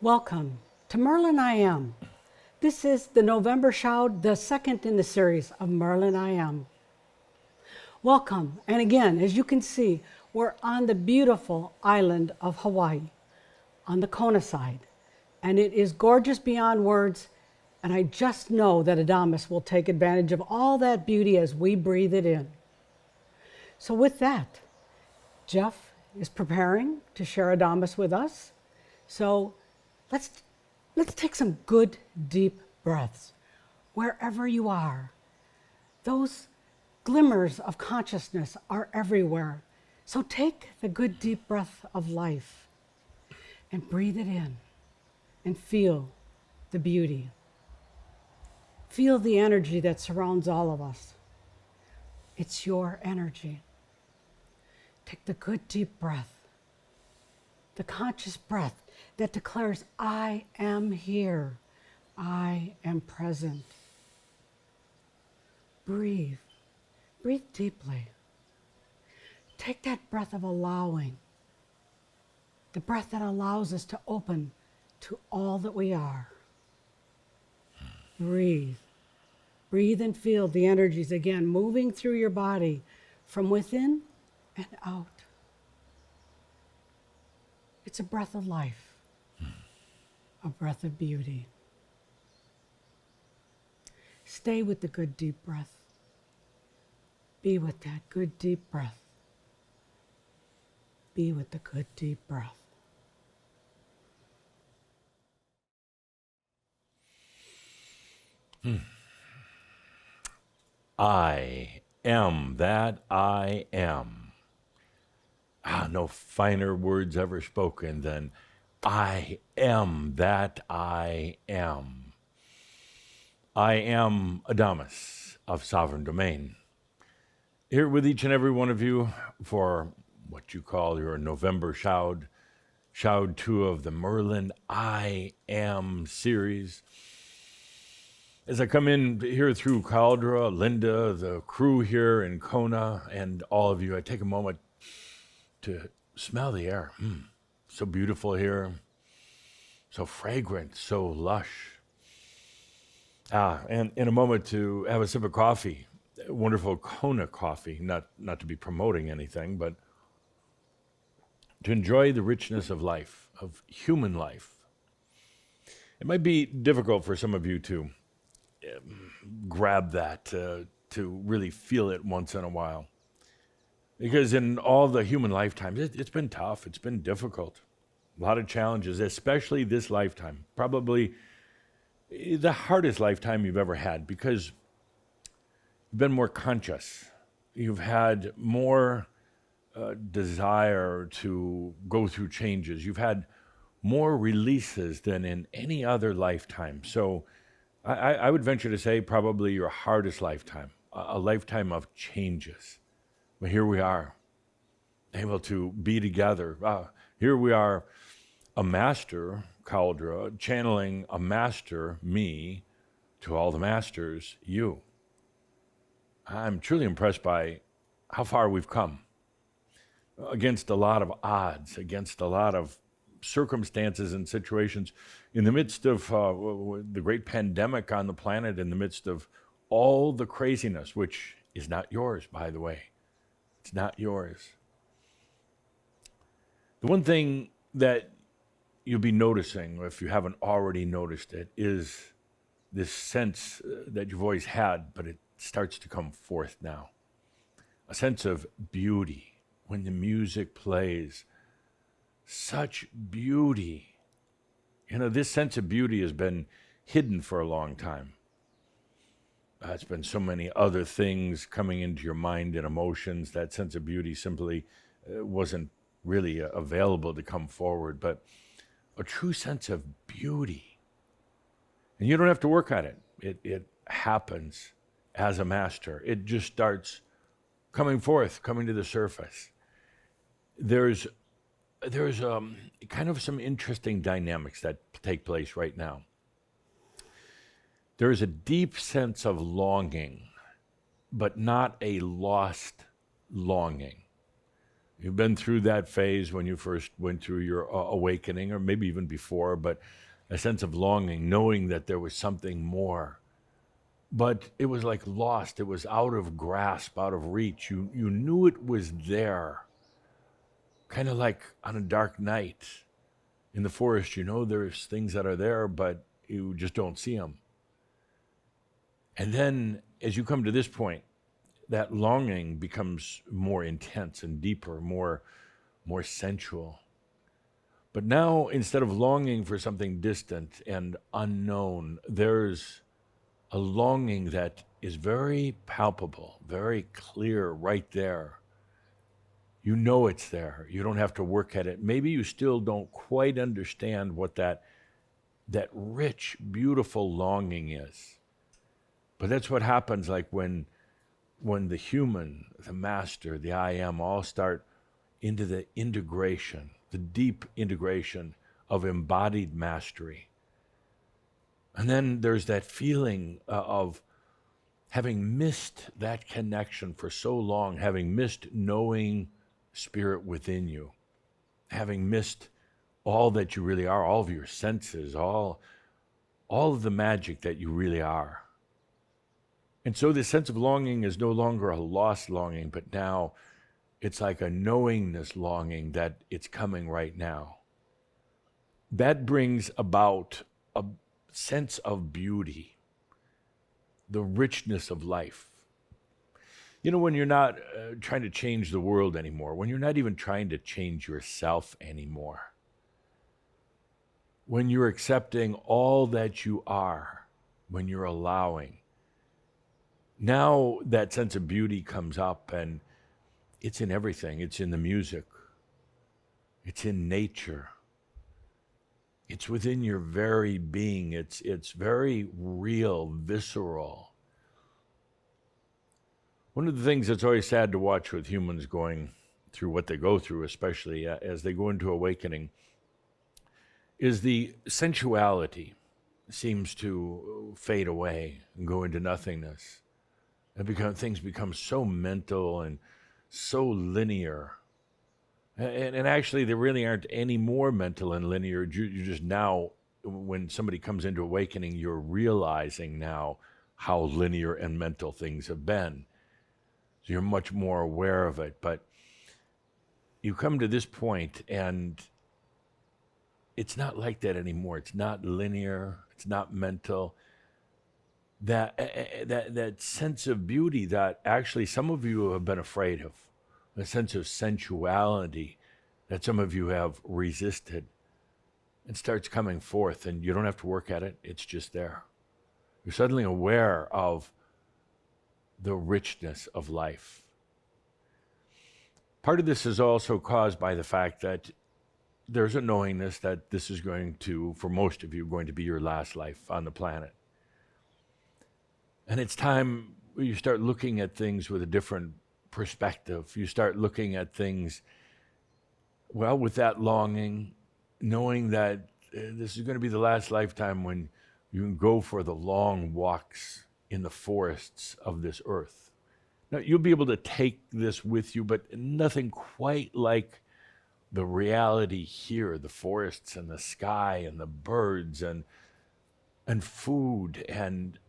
Welcome to Merlin I Am. This is the November Shout, the second in the series of Merlin I Am. Welcome, and again, as you can see, we're on the beautiful island of Hawaii, on the Kona side, and it is gorgeous beyond words, and I just know that Adamus will take advantage of all that beauty as we breathe it in. So with that, Jeff is preparing to share Adamus with us. So let's take some good deep breaths wherever you are. Those glimmers of consciousness are everywhere. So take the good deep breath of life and breathe it in and feel the beauty. Feel the energy that surrounds all of us. It's your energy. Take the good deep breath, the conscious breath that declares, I am here, I am present. Breathe, breathe deeply. Take that breath of allowing, the breath that allows us to open to all that we are. Breathe, breathe and feel the energies again moving through your body from within and out. It's a breath of life, a breath of beauty. Stay with the good deep breath. Be with that good deep breath. Be with the good deep breath. I am that I am. No finer words ever spoken than I am that I am. I am Adamus of Sovereign Domain, here with each and every one of you for what you call your November Shout 2 of the Merlin I Am series. As I come in here through Caldera, Linda, the crew here in Kona, and all of you, I take a moment to smell the air. So beautiful here, so fragrant, so lush. And in a moment to have a sip of coffee, wonderful Kona coffee, not to be promoting anything, but to enjoy the richness of life, of human life. It might be difficult for some of you to grab that, to really feel it once in a while. Because in all the human lifetimes, it's been tough, it's been difficult. A lot of challenges, especially this lifetime. Probably the hardest lifetime you've ever had because you've been more conscious. You've had more desire to go through changes. You've had more releases than in any other lifetime. So I would venture to say probably your hardest lifetime, a lifetime of changes. But here we are, able to be together. Here we are, a master, Caldera, channeling a master, me, to all the masters, you. I'm truly impressed by how far we've come. Against a lot of odds, against a lot of circumstances and situations, in the midst of the great pandemic on the planet, in the midst of all the craziness, which is not yours, by the way. It's not yours. The one thing that you'll be noticing, if you haven't already noticed it, is this sense that you've always had, but it starts to come forth now. A sense of beauty when the music plays. Such beauty. You know, this sense of beauty has been hidden for a long time. It's been so many other things coming into your mind and emotions. That sense of beauty simply wasn't really available to come forward, but a true sense of beauty. And you don't have to work on it. It happens as a master. It just starts coming forth, coming to the surface. There's kind of some interesting dynamics that take place right now. There is a deep sense of longing, but not a lost longing. You've been through that phase when you first went through your awakening, or maybe even before, but a sense of longing, knowing that there was something more. But it was like lost. It was out of grasp, out of reach. You knew it was there, kind of like on a dark night in the forest. You know there's things that are there, but you just don't see them. And then as you come to this point, that longing becomes more intense and deeper, more sensual. But now, instead of longing for something distant and unknown, there's a longing that is very palpable, very clear right there. You know it's there. You don't have to work at it. Maybe you still don't quite understand what that rich, beautiful longing is. But that's what happens like when the human, the master, the I am all start into the integration, the deep integration of embodied mastery. And then there's that feeling of having missed that connection for so long, having missed knowing spirit within you, having missed all that you really are, all of your senses, all of the magic that you really are. And so this sense of longing is no longer a lost longing, but now it's like a knowingness longing that it's coming right now. That brings about a sense of beauty, the richness of life. You know, when you're not trying to change the world anymore, when you're not even trying to change yourself anymore, when you're accepting all that you are, when you're allowing, now that sense of beauty comes up, and it's in everything. It's in the music. It's in nature. It's within your very being. It's very real, visceral. One of the things that's always sad to watch with humans going through what they go through, especially as they go into awakening, is the sensuality seems to fade away and go into nothingness. Things become so mental and so linear. And actually, they really aren't any more mental and linear. You just now, when somebody comes into awakening, you're realizing now how linear and mental things have been. So you're much more aware of it. But you come to this point, and it's not like that anymore. It's not linear. It's not mental. That sense of beauty that actually some of you have been afraid of, a sense of sensuality that some of you have resisted, it starts coming forth, and you don't have to work at it. It's just there. You're suddenly aware of the richness of life. Part of this is also caused by the fact that there's a knowingness that this is going to, for most of you, going to be your last life on the planet. And it's time you start looking at things with a different perspective. You start looking at things, well, with that longing, knowing that this is going to be the last lifetime when you can go for the long walks in the forests of this earth. Now, you'll be able to take this with you, but nothing quite like the reality here, the forests and the sky and the birds and food and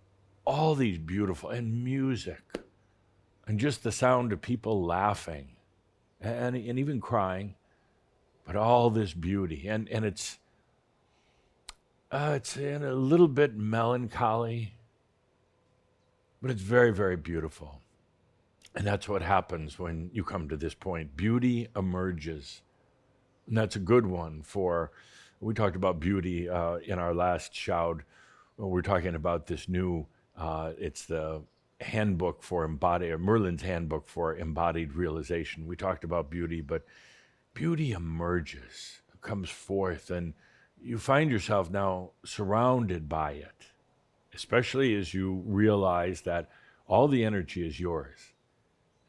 all these beautiful, and music, and just the sound of people laughing and even crying, but all this beauty. And it's in a little bit melancholy, but it's very, very beautiful. And that's what happens when you come to this point. Beauty emerges. And that's a good one we talked about beauty in our last shout. We're talking about this new it's the handbook for Merlin's handbook for embodied realization. We talked about beauty, but beauty emerges, comes forth, and you find yourself now surrounded by it, especially as you realize that all the energy is yours.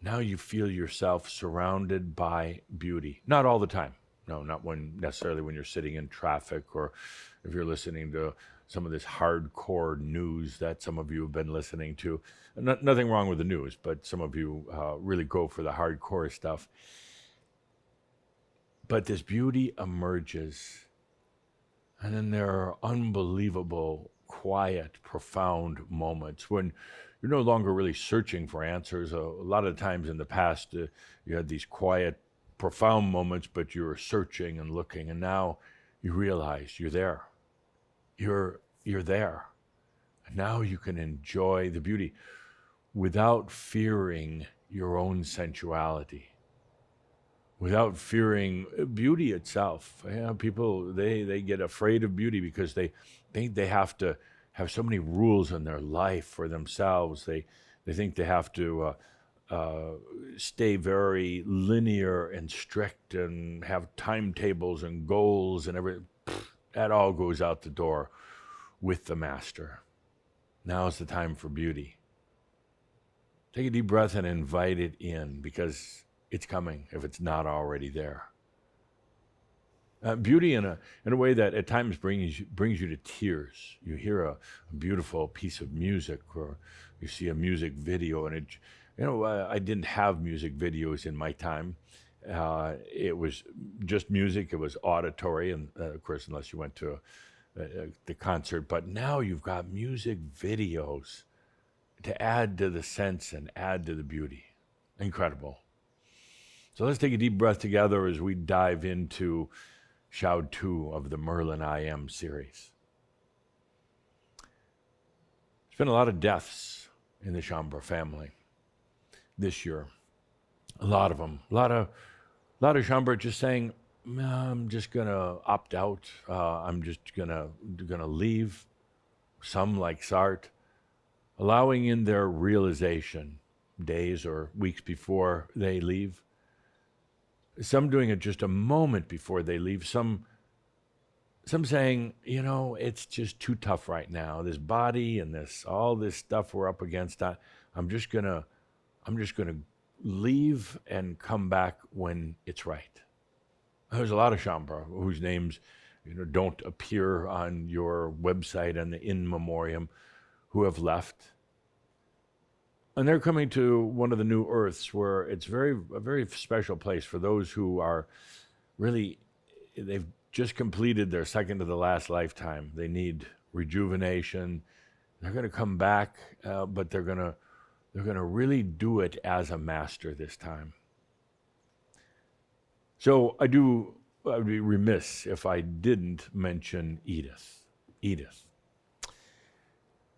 Now you feel yourself surrounded by beauty. Not all the time. No, not necessarily when you're sitting in traffic, or if you're listening to some of this hardcore news that some of you have been listening to. Nothing wrong with the news, but some of you really go for the hardcore stuff. But this beauty emerges. And then there are unbelievable, quiet, profound moments when you're no longer really searching for answers. A lot of times in the past, you had these quiet, profound moments, but you were searching and looking. And now you realize you're there. You're there. And now you can enjoy the beauty without fearing your own sensuality, without fearing beauty itself. People, they get afraid of beauty because they think they have to have so many rules in their life for themselves. They think they have to stay very linear and strict and have timetables and goals and everything. That all goes out the door with the master. Now's the time for beauty. Take a deep breath and invite it in, because it's coming if it's not already there. Beauty in a way that at times brings you to tears. You hear a beautiful piece of music, or you see a music video, and I didn't have music videos in my time. It was just music. It was auditory, and of course, unless you went to the concert. But now you've got music videos to add to the sense and add to the beauty. Incredible. So let's take a deep breath together as we dive into Shroud 2 of the Merlin I Am series. There's been a lot of deaths in the Chambra family this year. A lot of them. A lot of Chambra just saying, I'm just going to opt out. I'm just going to leave. Some, like Sartre, allowing in their realization days or weeks before they leave. Some doing it just a moment before they leave. Some saying, it's just too tough right now. This body and all this stuff we're up against. I'm just gonna leave and come back when it's right. There's a lot of Chambra whose names, don't appear on your website and the in memoriam, who have left. And they're coming to one of the new earths where it's a very special place for those who are really, they've just completed their second to the last lifetime. They need rejuvenation. They're going to come back, but they're going to really do it as a master this time. So I would be remiss if I didn't mention Edith. Edith.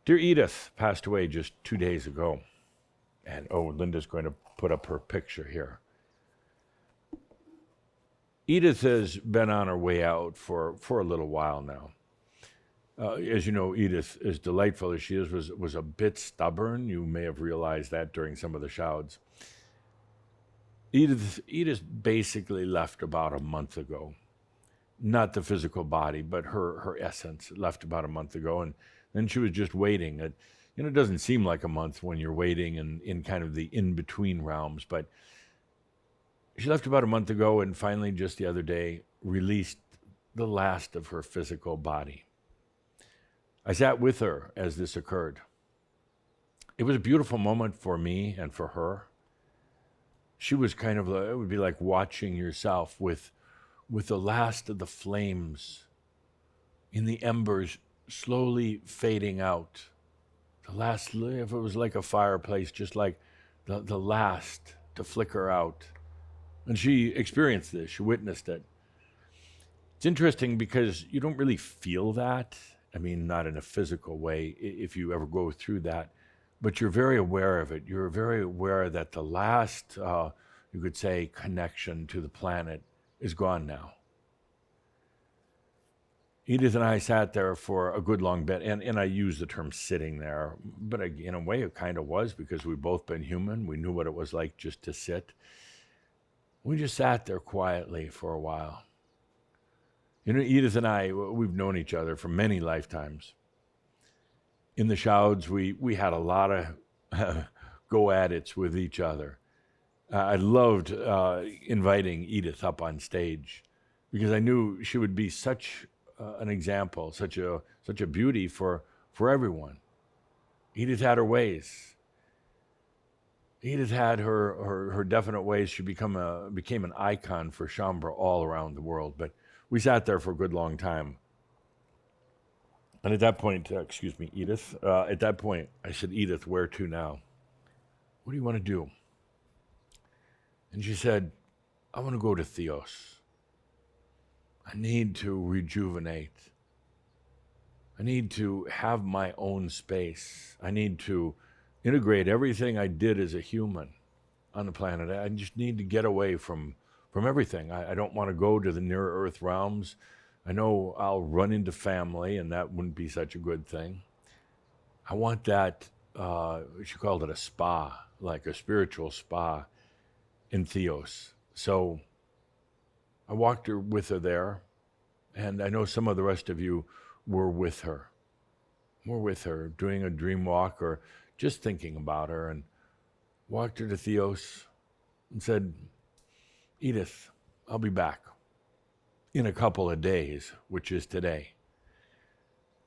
Dear Edith passed away just 2 days ago. And Linda's going to put up her picture here. Edith has been on her way out for a little while now. As you know, Edith, as delightful as she is, was a bit stubborn. You may have realized that during some of the shouts. Edith basically left about a month ago. Not the physical body, but her essence left about a month ago. And then she was just waiting. It doesn't seem like a month when you're waiting in kind of the in-between realms, but she left about a month ago and finally just the other day released the last of her physical body. I sat with her as this occurred. It was a beautiful moment for me and for her. She was kind of, it would be like watching yourself with the last of the flames in the embers slowly fading out. The last, if it was like a fireplace, just like the last to flicker out. And she experienced this, she witnessed it. It's interesting because you don't really feel that. I mean, not in a physical way, if you ever go through that. But you're very aware of it. You're very aware that the last, you could say, connection to the planet is gone now. Edith and I sat there for a good long bit, and I use the term sitting there, but in a way it kind of was, because we've both been human. We knew what it was like just to sit. We just sat there quietly for a while. Edith and I, we've known each other for many lifetimes. In the shouds, we had a lot of go-at-its with each other. I loved inviting Edith up on stage because I knew she would be such an example, such a beauty for everyone. Edith had her ways. Edith had her definite ways. She became an icon for Shaumbra all around the world. But we sat there for a good long time. And at that point, excuse me, Edith, at that point, I said, Edith, where to now? What do you want to do? And she said, I want to go to Theos. I need to rejuvenate. I need to have my own space. I need to integrate everything I did as a human on the planet. I just need to get away from everything. I don't want to go to the near Earth realms. I know I'll run into family, and that wouldn't be such a good thing. I want that, she called it a spa, like a spiritual spa in Theos. So I walked with her there, and I know some of the rest of you were with her. We're with her, doing a dream walk or just thinking about her, and walked her to Theos and said, Edith, I'll be back in a couple of days, which is today.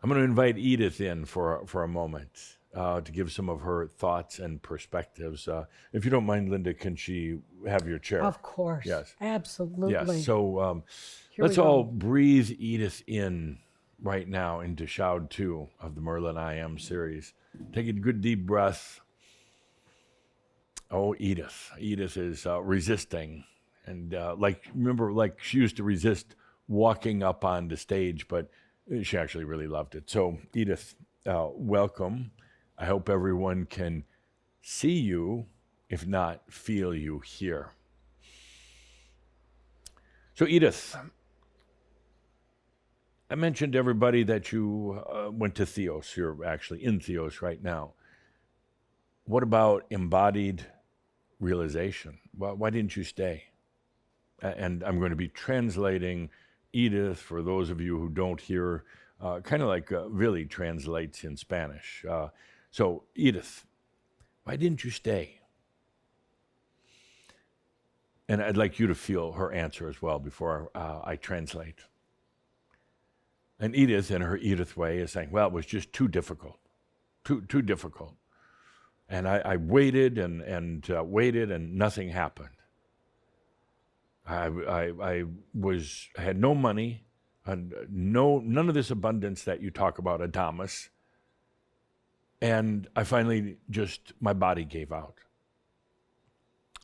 I'm going to invite Edith in for a moment to give some of her thoughts and perspectives. If you don't mind, Linda, can she have your chair? Of course. Yes. Absolutely. Yes. So Here let's we go. all breathe Edith in right now into Shroud 2 of the Merlin I Am series. Take a good deep breath. Oh, Edith. Edith is resisting. And remember, she used to resist walking up on the stage, but she actually really loved it. So, Edith, welcome. I hope everyone can see you, if not feel you here. So, Edith, I mentioned to everybody that you went to Theos. You're actually in Theos right now. What about embodied realization? Why didn't you stay? And I'm going to be translating Edith for those of you who don't hear, kind of like Vili translates in Spanish. So, Edith, why didn't you stay? And I'd like you to feel her answer as well before I translate. And Edith, in her Edith way, is saying, well, it was just too difficult, too difficult. And I waited and waited, and nothing happened. I had no money, and none of this abundance that you talk about, Adamus. And I finally my body gave out.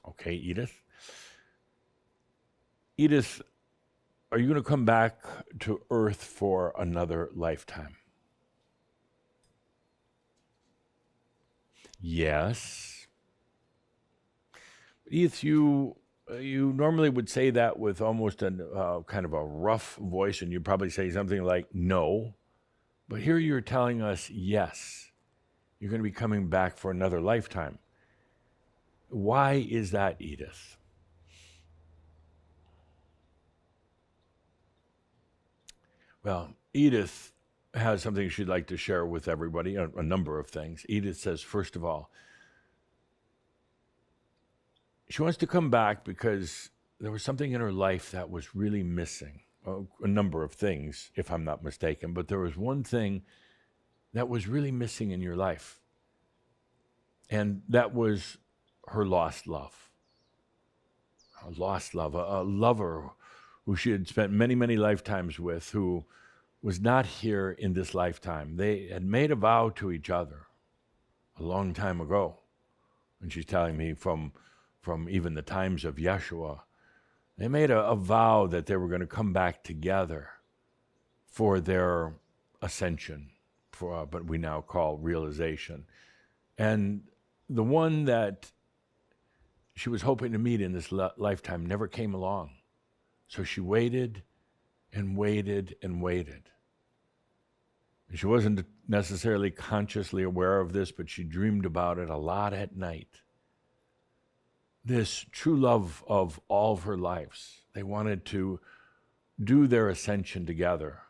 Okay, Edith. Edith, are you going to come back to Earth for another lifetime? Yes. Edith, you normally would say that with almost a kind of a rough voice, and you'd probably say something like, no. But here you're telling us, yes, you're going to be coming back for another lifetime. Why is that, Edith? Well, Edith has something she'd like to share with everybody, a number of things. Edith says, first of all, she wants to come back because there was something in her life that was really missing. A number of things, if I'm not mistaken, but there was one thing that was really missing in your life, and that was her lost love. A lost love, a lover who she had spent many, many lifetimes with, who was not here in this lifetime. They had made a vow to each other a long time ago. And she's telling me from even the times of Yeshua, they made a vow that they were going to come back together for their ascension, but we now call realization. And the one that she was hoping to meet in this lifetime never came along. So she waited and waited and waited. And she wasn't necessarily consciously aware of this, but she dreamed about it a lot at night. This true love of all of her lives. They wanted to do their ascension together.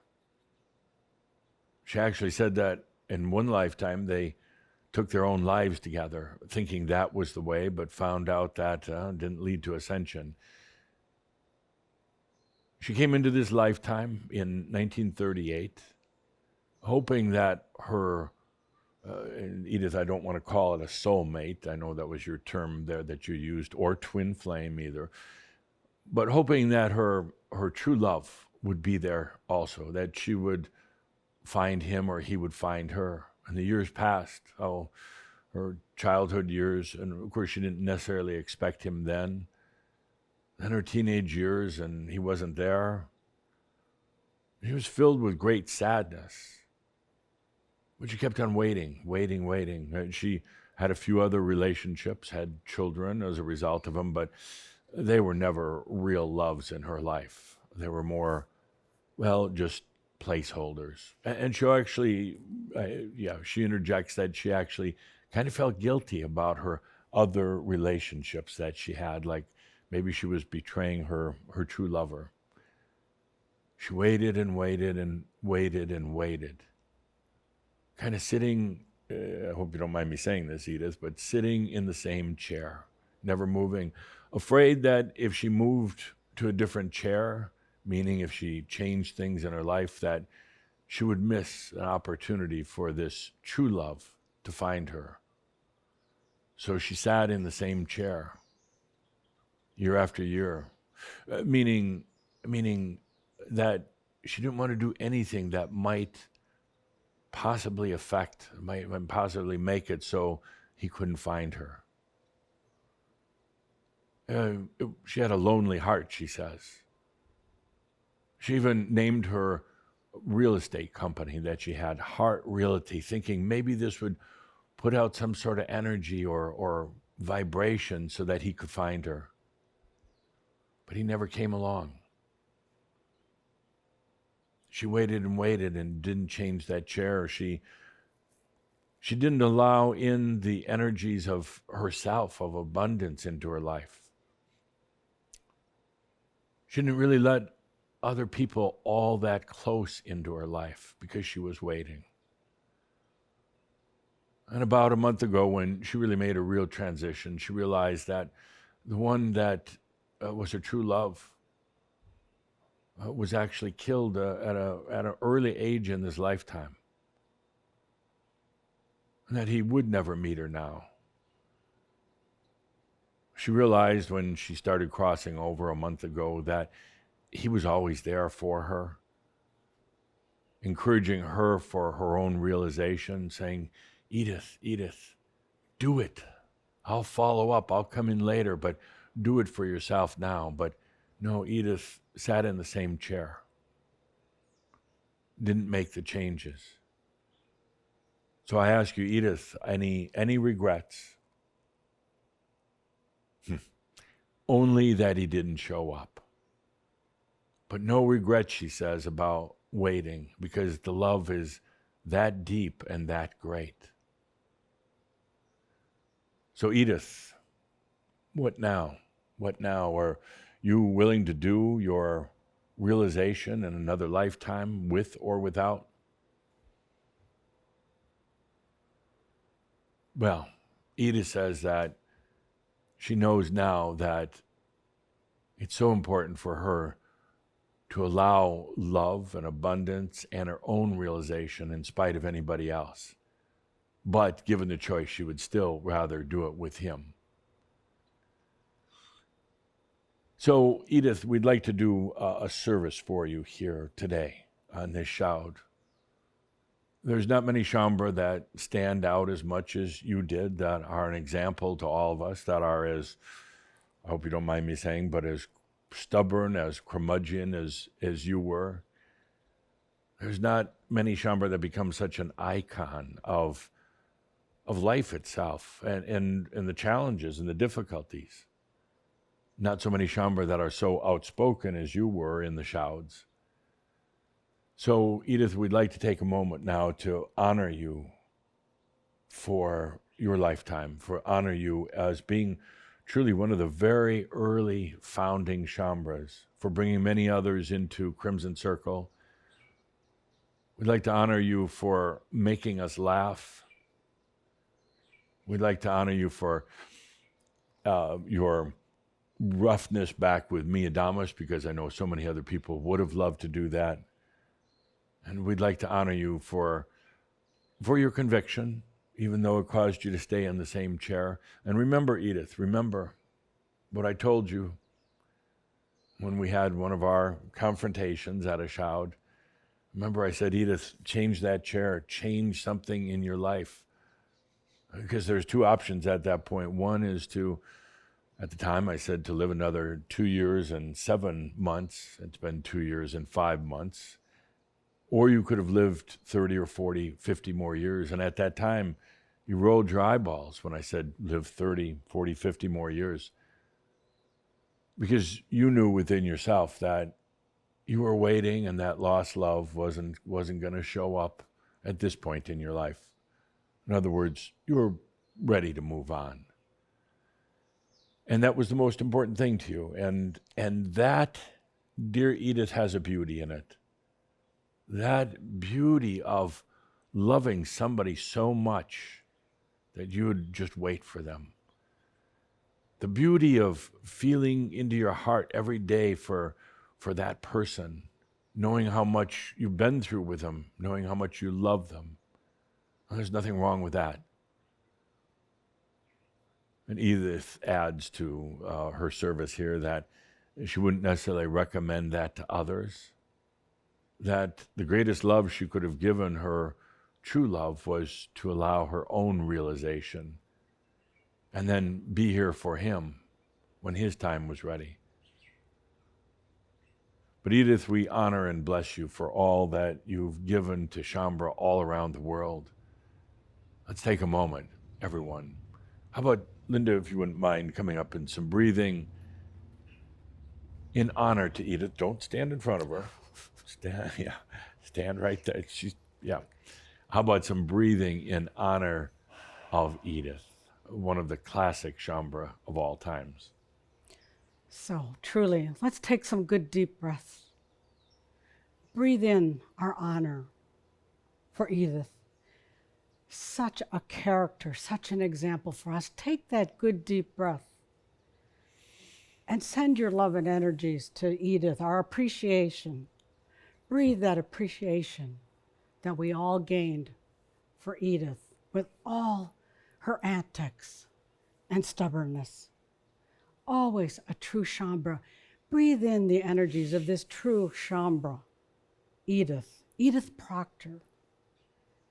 She actually said that in one lifetime they took their own lives together, thinking that was the way, but found out that didn't lead to ascension. She came into this lifetime in 1938, hoping that her And Edith, I don't want to call it a soulmate. I know that was your term there that you used, or twin flame either. But hoping that her true love would be there also, that she would find him or he would find her. And the years passed, her childhood years, and of course she didn't necessarily expect him then. Then her teenage years, and he wasn't there. She was filled with great sadness. But she kept on waiting. And she had a few other relationships, had children as a result of them, but they were never real loves in her life. They were more, just placeholders. And she actually, she interjects that she actually kind of felt guilty about her other relationships that she had, like maybe she was betraying her true lover. She waited and waited and waited and waited. Kind of sitting, I hope you don't mind me saying this, Edith, but sitting in the same chair, never moving, afraid that if she moved to a different chair, meaning if she changed things in her life, that she would miss an opportunity for this true love to find her. So she sat in the same chair year after year, meaning that she didn't want to do anything that might possibly might possibly make it so he couldn't find her. She had a lonely heart, she says. She even named her real estate company that she had, Heart Realty, thinking maybe this would put out some sort of energy or vibration so that he could find her. But he never came along. She waited and waited and didn't change that chair. She didn't allow in the energies of herself, of abundance into her life. She didn't really let other people all that close into her life because she was waiting. And about a month ago, when she really made a real transition, she realized that the one that was her true love was actually killed at an early age in this lifetime. And that he would never meet her now. She realized when she started crossing over a month ago that he was always there for her, encouraging her for her own realization, saying, Edith, do it. I'll follow up. I'll come in later, but do it for yourself now. But no, Edith sat in the same chair, didn't make the changes. So I ask you, Edith, any regrets? Only that he didn't show up. But no regrets, she says, about waiting, because the love is that deep and that great. So Edith, what now? What now? Are you willing to do your realization in another lifetime, with or without? Well, Edith says that she knows now that it's so important for her to allow love and abundance and her own realization in spite of anybody else. But given the choice, she would still rather do it with him. So, Edith, we'd like to do a service for you here today on this shout. There's not many Shaumbra that stand out as much as you did, that are an example to all of us, that are as, I hope you don't mind me saying, but as stubborn, as curmudgeon as you were. There's not many Shaumbra that become such an icon of life itself and the challenges and the difficulties. Not so many Shaumbra that are so outspoken as you were in the shouts. So, Edith, we'd like to take a moment now to honor you for your lifetime, for honor you as being truly one of the very early founding Shaumbras, for bringing many others into Crimson Circle. We'd like to honor you for making us laugh. We'd like to honor you for your roughness back with me, Adamus, because I know so many other people would have loved to do that. And we'd like to honor you for for your conviction, even though it caused you to stay in the same chair. And remember, Edith, remember what I told you when we had one of our confrontations at a shout. Remember, I said, Edith, change that chair, change something in your life. Because there's two options at that point. One is to, at the time I said, to live another 2 years and 7 months. It's been 2 years and 5 months. Or you could have lived 30 or 40, 50 more years. And at that time, you rolled your eyeballs when I said live 30, 40, 50 more years. Because you knew within yourself that you were waiting and that lost love wasn't going to show up at this point in your life. In other words, you were ready to move on. And that was the most important thing to you. And that, dear Edith, has a beauty in it. That beauty of loving somebody so much that you would just wait for them. The beauty of feeling into your heart every day for that person, knowing how much you've been through with them, knowing how much you love them. There's nothing wrong with that. And Edith adds to her service here that she wouldn't necessarily recommend that to others, that the greatest love she could have given her true love was to allow her own realization and then be here for him when his time was ready. But Edith, we honor and bless you for all that you've given to Shaumbra all around the world. Let's take a moment, everyone. How about, Linda, if you wouldn't mind coming up in some breathing in honor to Edith. Don't stand in front of her. Stand right there. How about some breathing in honor of Edith, one of the classic Shaumbra of all times? So truly, let's take some good deep breaths. Breathe in our honor for Edith. Such a character, such an example for us. Take that good deep breath and send your love and energies to Edith, our appreciation. Breathe that appreciation that we all gained for Edith with all her antics and stubbornness. Always a true Shaumbra. Breathe in the energies of this true Shaumbra, Edith Proctor,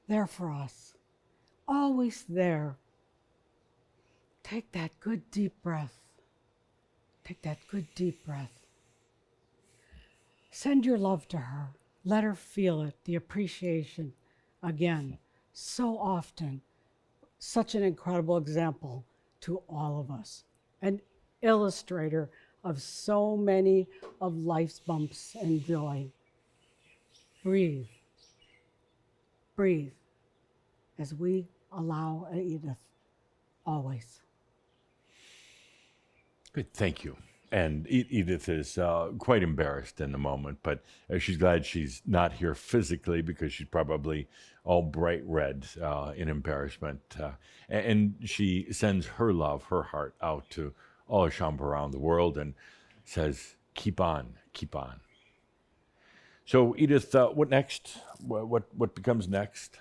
there for us, always there. Take that good deep breath. Take that good deep breath. Send your love to her. Let her feel it, the appreciation. Again, so often, such an incredible example to all of us. An illustrator of so many of life's bumps and joy. Breathe. Breathe as we allow Edith always. Good, thank you. And Edith is quite embarrassed in the moment, but she's glad she's not here physically because she's probably all bright red in embarrassment. And she sends her love, her heart out to all of Shaumbra around the world and says, keep on, keep on. So Edith, what next? What becomes next?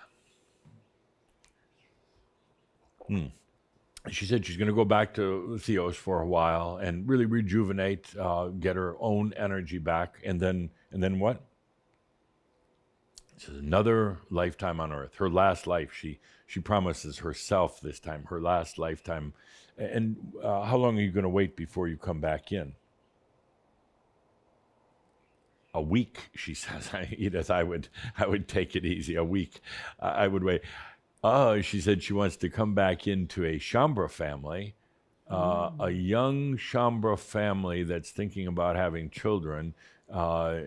She said she's going to go back to Theos for a while and really rejuvenate, get her own energy back, and then what? This is another lifetime on Earth. Her last life. She promises herself this time, her last lifetime. And how long are you going to wait before you come back in? A week, she says. Edith, I would take it easy. A week, I would wait. She said she wants to come back into a Shaumbra family, a young Shaumbra family that's thinking about having children.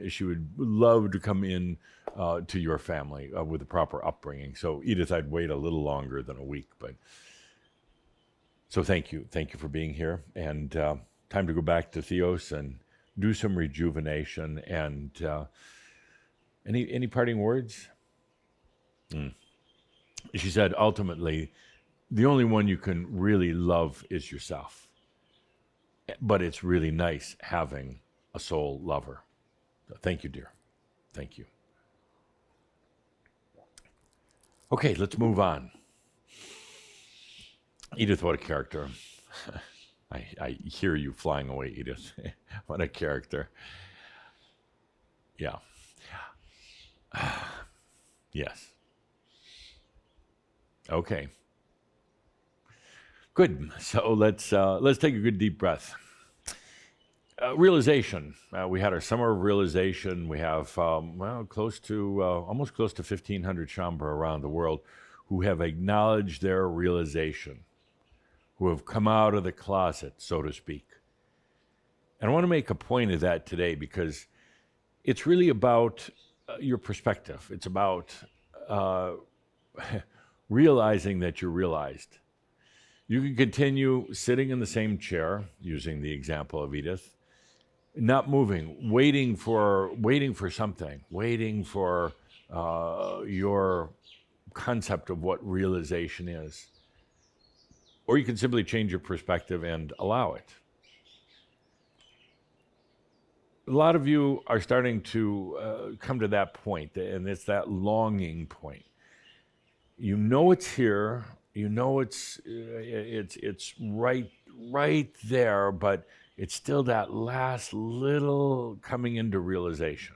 She would love to come in to your family with a proper upbringing. So Edith, I'd wait a little longer than a week, but so thank you for being here, and time to go back to Theos and do some rejuvenation. And any parting words? She said, ultimately, the only one you can really love is yourself. But it's really nice having a soul lover. So thank you, dear. Thank you. Okay, let's move on. Edith, what a character. I hear you flying away, Edith. What a character. Yeah. Yes. Okay. Good. So let's take a good deep breath. Realization. We had our summer of realization. We have almost close to 1,500 Shambhara around the world who have acknowledged their realization, who have come out of the closet, so to speak. And I want to make a point of that today because it's really about your perspective. It's about realizing that you're realized. You can continue sitting in the same chair, using the example of Edith, not moving, waiting for something, waiting for your concept of what realization is. Or you can simply change your perspective and allow it. A lot of you are starting to come to that point, and it's that longing point. You know it's here. You know it's right there, but it's still that last little coming into realization.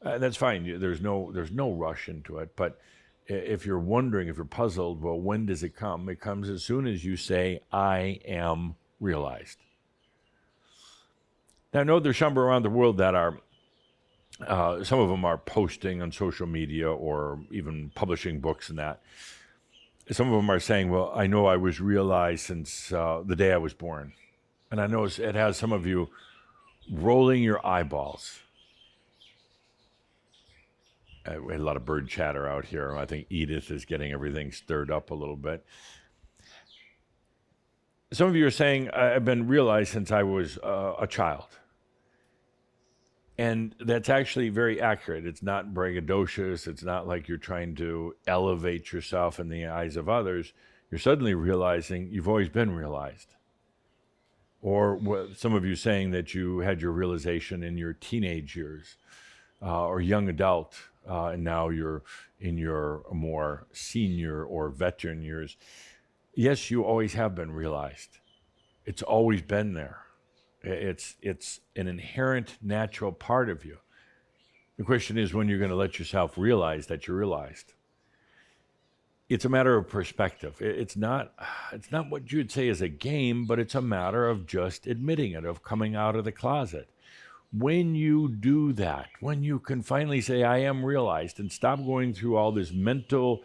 That's fine. There's no rush into it. But if you're wondering, if you're puzzled, well, when does it come? It comes as soon as you say, "I am realized." Now, I know there's some around the world that are. Some of them are posting on social media or even publishing books and that. Some of them are saying, well, I know I was realized since the day I was born. And I know it has some of you rolling your eyeballs. We had a lot of bird chatter out here. I think Edith is getting everything stirred up a little bit. Some of you are saying, I've been realized since I was a child. And that's actually very accurate. It's not braggadocious. It's not like you're trying to elevate yourself in the eyes of others. You're suddenly realizing you've always been realized. Or some of you saying that you had your realization in your teenage years or young adult, and now you're in your more senior or veteran years. Yes, you always have been realized. It's always been there. It's an inherent natural part of you. The question is when you're going to let yourself realize that you're realized. It's a matter of perspective. It's not what you'd say is a game, but it's a matter of just admitting it, of coming out of the closet. When you do that, when you can finally say, I am realized, and stop going through all this mental,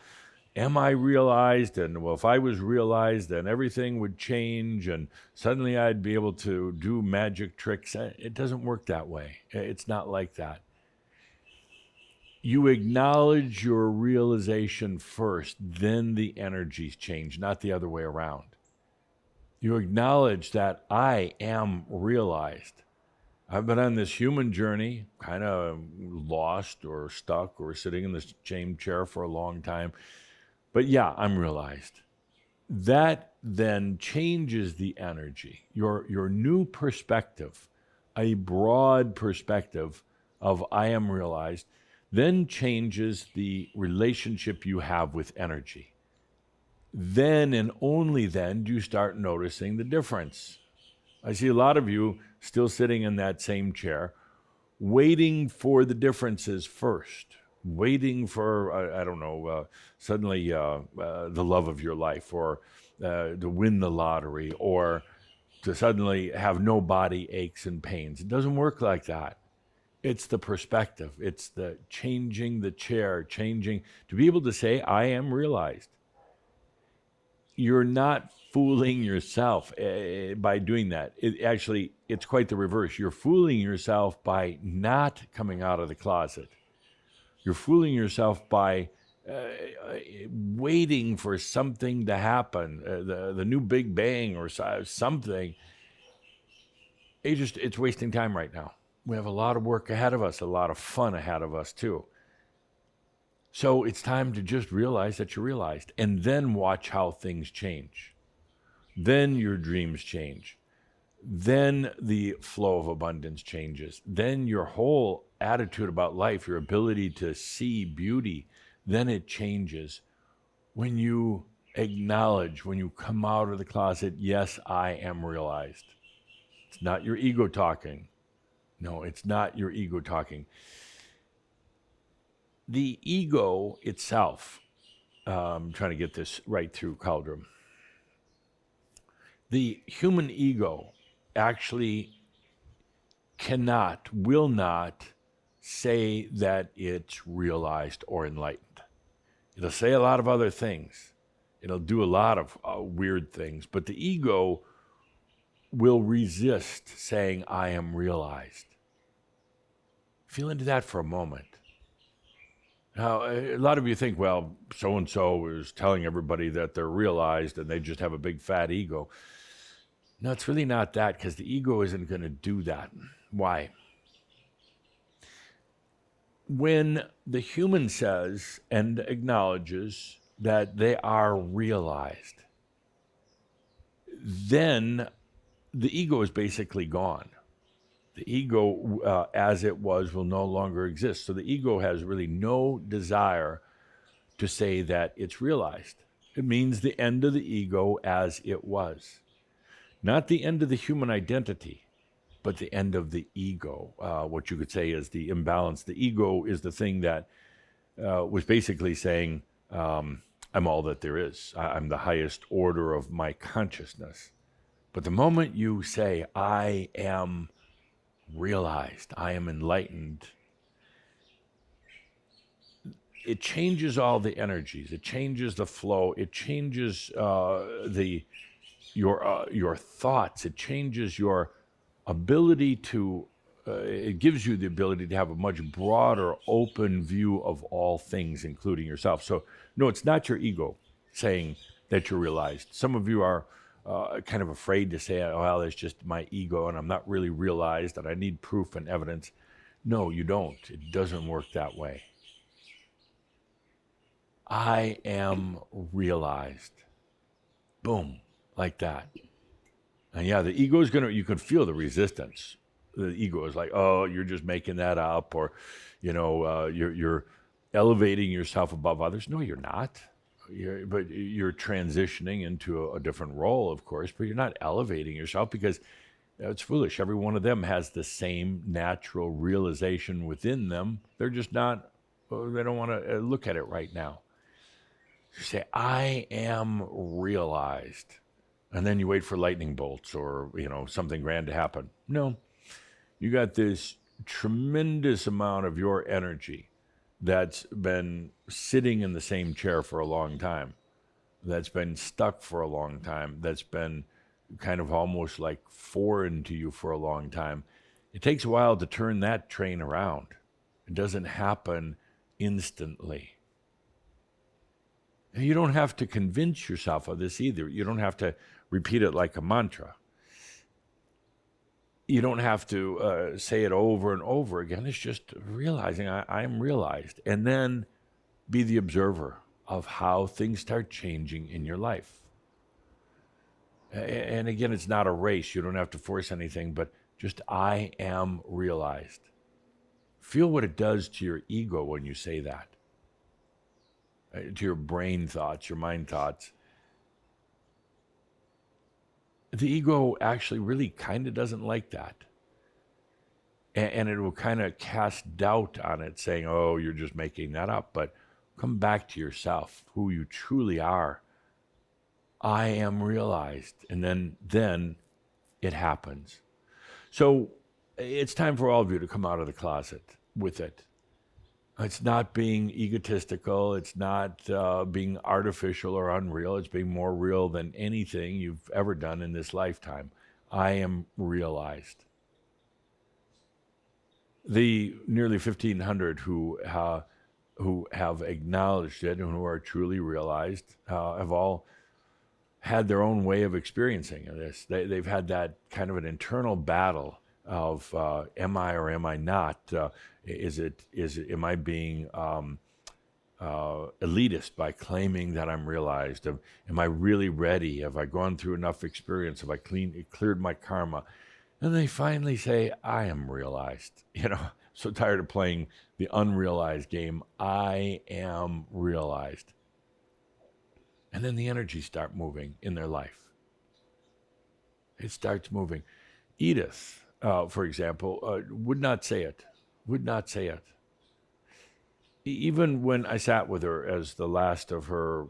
am I realized? And well, if I was realized, then everything would change and suddenly I'd be able to do magic tricks. It doesn't work that way. It's not like that. You acknowledge your realization first, then the energies change, not the other way around. You acknowledge that I am realized. I've been on this human journey, kind of lost or stuck or sitting in this same chair for a long time. But yeah, I'm realized. That then changes the energy. Your new perspective, a broad perspective of I am realized, then changes the relationship you have with energy. Then and only then do you start noticing the difference. I see a lot of you still sitting in that same chair, waiting for the differences first. Waiting for, suddenly the love of your life, or to win the lottery, or to suddenly have no body aches and pains. It doesn't work like that. It's the perspective. It's the changing the chair, changing, to be able to say, I am realized. You're not fooling yourself by doing that. It's quite the reverse. You're fooling yourself by not coming out of the closet. You're fooling yourself by waiting for something to happen, the new Big Bang or something. It's wasting time right now. We have a lot of work ahead of us, a lot of fun ahead of us too. So it's time to just realize that you're realized, and then watch how things change. Then your dreams change. Then the flow of abundance changes. Then your whole attitude about life, your ability to see beauty, then it changes. When you acknowledge, when you come out of the closet, yes, I am realized. It's not your ego talking. No, it's not your ego talking. The ego itself, I'm trying to get this right through Cauldron. The human ego actually will not say that it's realized or enlightened. It'll say a lot of other things. It'll do a lot of weird things, but the ego will resist saying, I am realized. Feel into that for a moment. Now, a lot of you think, well, so-and-so is telling everybody that they're realized and they just have a big fat ego. No, it's really not that, because the ego isn't going to do that. Why? When the human says and acknowledges that they are realized, then the ego is basically gone. The ego, as it was, will no longer exist. So the ego has really no desire to say that it's realized. It means the end of the ego as it was. Not the end of the human identity, but the end of the ego. What you could say is the imbalance. The ego is the thing that was basically saying, I'm all that there is. I'm the highest order of my consciousness. But the moment you say, I am realized, I am enlightened, it changes all the energies. It changes the flow. It changes your thoughts. It changes your ability to, it gives you the ability to have a much broader, open view of all things, including yourself. So, no, it's not your ego saying that you're realized. Some of you are kind of afraid to say, oh, well, it's just my ego and I'm not really realized and I need proof and evidence. No, you don't. It doesn't work that way. I am realized. Boom, like that. And yeah, the ego is you can feel the resistance. The ego is like, oh, you're just making that up, or, you're elevating yourself above others. No, you're not. But you're transitioning into a different role, of course, but you're not elevating yourself, because it's foolish. Every one of them has the same natural realization within them. They're just not, they don't want to look at it right now. You say, I am realized. And then you wait for lightning bolts or, something grand to happen. No, you got this tremendous amount of your energy that's been sitting in the same chair for a long time, that's been stuck for a long time, that's been kind of almost like foreign to you for a long time. It takes a while to turn that train around. It doesn't happen instantly. And you don't have to convince yourself of this either. You don't have to repeat it like a mantra. You don't have to say it over and over again. It's just realizing I am realized. And then be the observer of how things start changing in your life. And again, it's not a race. You don't have to force anything, but just I am realized. Feel what it does to your ego when you say that. To your brain thoughts, your mind thoughts. The ego actually really kind of doesn't like that. And it will kind of cast doubt on it, saying, oh, you're just making that up. But come back to yourself, who you truly are. I am realized. And then it happens. So it's time for all of you to come out of the closet with it. It's not being egotistical. It's not being artificial or unreal. It's being more real than anything you've ever done in this lifetime. I am realized. The nearly 1,500 who have acknowledged it and who are truly realized have all had their own way of experiencing this. They've had that kind of an internal battle of am I or am I not? Am I being elitist by claiming that I'm realized? Am I really ready? Have I gone through enough experience? Have I cleared my karma? And they finally say, I am realized. So tired of playing the unrealized game. I am realized. And then the energies start moving in their life. It starts moving. Edith, for example, would not say it. Would not say it. Even when I sat with her as the last of her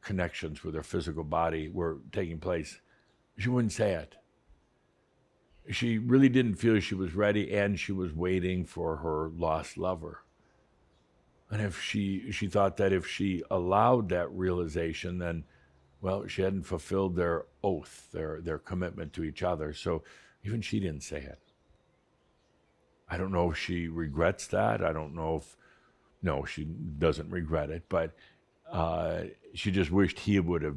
connections with her physical body were taking place, she wouldn't say it. She really didn't feel she was ready, and she was waiting for her lost lover. And if she thought that if she allowed that realization, then, well, she hadn't fulfilled their oath, their commitment to each other. So even she didn't say it. I don't know if she regrets that. I don't know if, no, she doesn't regret it, but she just wished he would have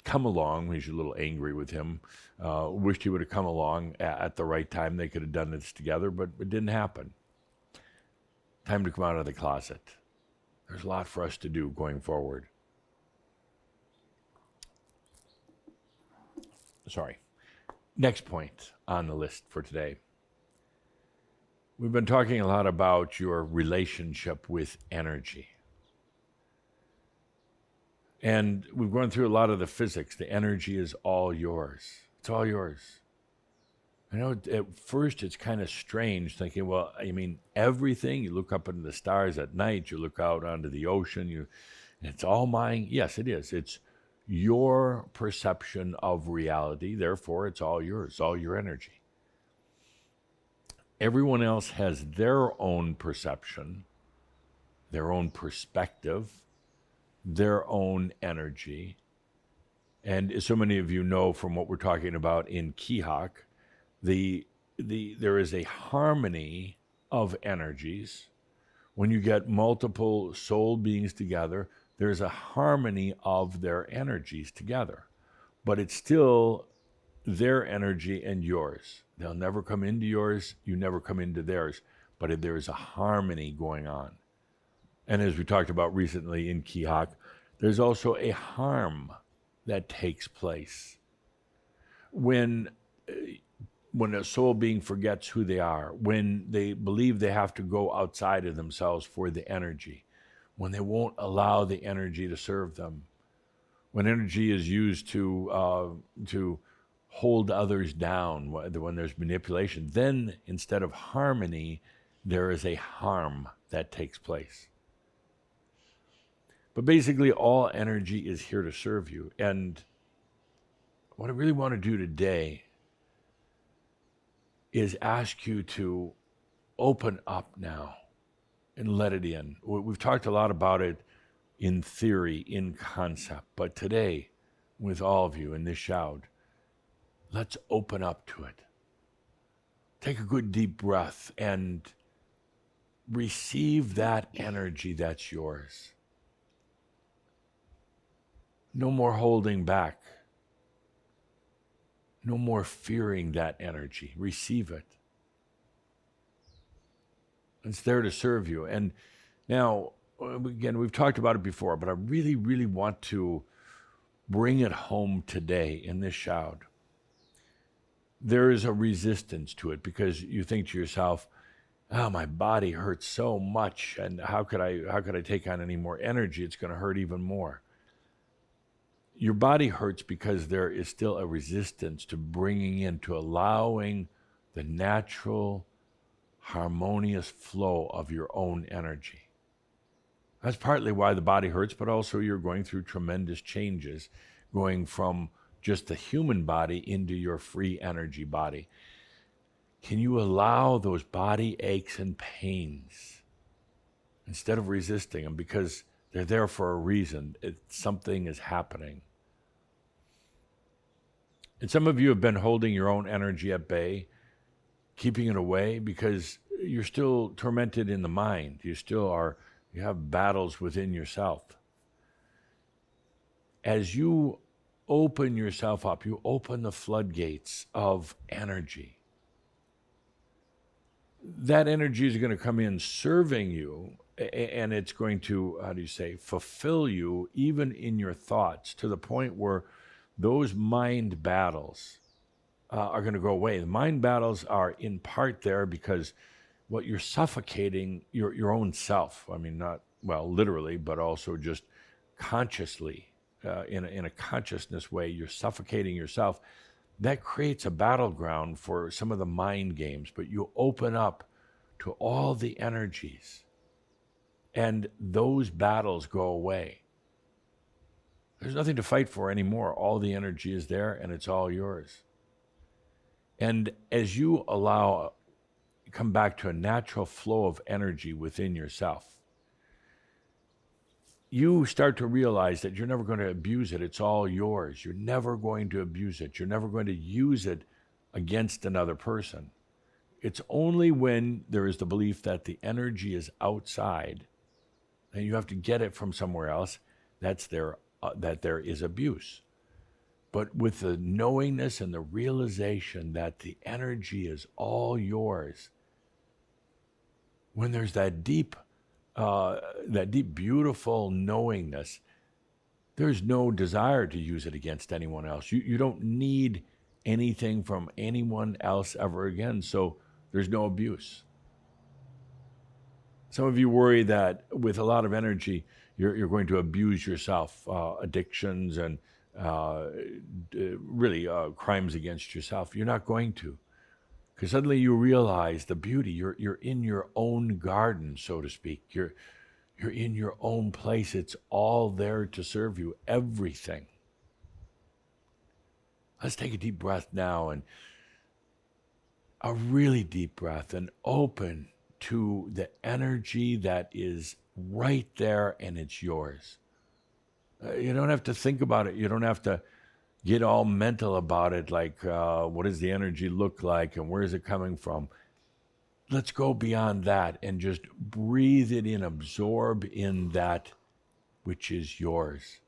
come along. She's a little angry with him. Wished he would have come along at the right time. They could have done this together, but it didn't happen. Time to come out of the closet. There's a lot for us to do going forward. Sorry. Next point on the list for today. We've been talking a lot about your relationship with energy. And we've gone through a lot of the physics. The energy is all yours. It's all yours. I know at first it's kind of strange thinking, well, I mean, everything, you look up into the stars at night, you look out onto the ocean, it's all mine. Yes, it is. It's your perception of reality. Therefore, it's all yours, all your energy. Everyone else has their own perception, their own perspective, their own energy. And so many of you know from what we're talking about in Kihak, there is a harmony of energies. When you get multiple soul beings together, there's a harmony of their energies together. But it's still their energy and yours. They'll never come into yours, you never come into theirs, but there's a harmony going on. And as we talked about recently in Kihak, there's also a harm that takes place. When a soul being forgets who they are, when they believe they have to go outside of themselves for the energy, when they won't allow the energy to serve them, when energy is used to hold others down, when there's manipulation, then instead of harmony, there is a harm that takes place. But basically, all energy is here to serve you. And what I really want to do today is ask you to open up now and let it in. We've talked a lot about it in theory, in concept, but today, with all of you in this shout, let's open up to it. Take a good deep breath and receive that energy that's yours. No more holding back. No more fearing that energy. Receive it. It's there to serve you. And now, again, we've talked about it before, but I really, really want to bring it home today in this shout. There is a resistance to it because you think to yourself, oh, my body hurts so much, and how could I take on any more energy? It's going to hurt even more. Your body hurts because there is still a resistance to bringing in, to allowing the natural, harmonious flow of your own energy. That's partly why the body hurts, but also you're going through tremendous changes, going from just the human body into your free energy body. Can you allow those body aches and pains instead of resisting them? Because they're there for a reason. Something is happening. And some of you have been holding your own energy at bay, keeping it away because you're still tormented in the mind. You have battles within yourself. As you open yourself up, you open the floodgates of energy. That energy is going to come in serving you, and it's going to, fulfill you even in your thoughts, to the point where those mind battles are going to go away. The mind battles are in part there because what you're suffocating your own self. I mean, not, well, literally, but also just consciously, in a consciousness way, you're suffocating yourself. That creates a battleground for some of the mind games, but you open up to all the energies, and those battles go away. There's nothing to fight for anymore. All the energy is there, and it's all yours. And as you come back to a natural flow of energy within yourself, you start to realize that you're never going to abuse it. It's all yours. You're never going to abuse it. You're never going to use it against another person. It's only when there is the belief that the energy is outside and you have to get it from somewhere else, that there is abuse. But with the knowingness and the realization that the energy is all yours, when there's that deep, beautiful knowingness, there's no desire to use it against anyone else. You don't need anything from anyone else ever again, so there's no abuse. Some of you worry that with a lot of energy, you're going to abuse yourself, addictions and really crimes against yourself. You're not going to. Because suddenly you realize the beauty. You're in your own garden, so to speak. You're in your own place. It's all there to serve you, everything. Let's take a deep breath now, and a really deep breath, and open to the energy that is right there, and it's yours. You don't have to think about it. You don't have to get all mental about it, like what does the energy look like and where is it coming from? Let's go beyond that and just breathe it in, absorb in that which is yours.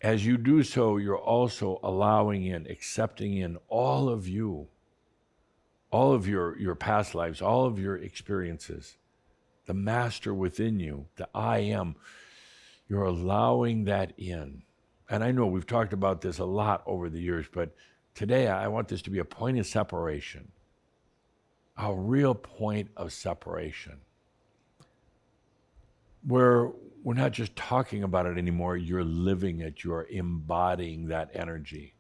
As you do so, you're also allowing in, accepting in all of you, all of your past lives, all of your experiences, the master within you, the I am. You're allowing that in. And I know we've talked about this a lot over the years, but today I want this to be a point of separation, a real point of separation, where we're not just talking about it anymore, you're living it, you're embodying that energy.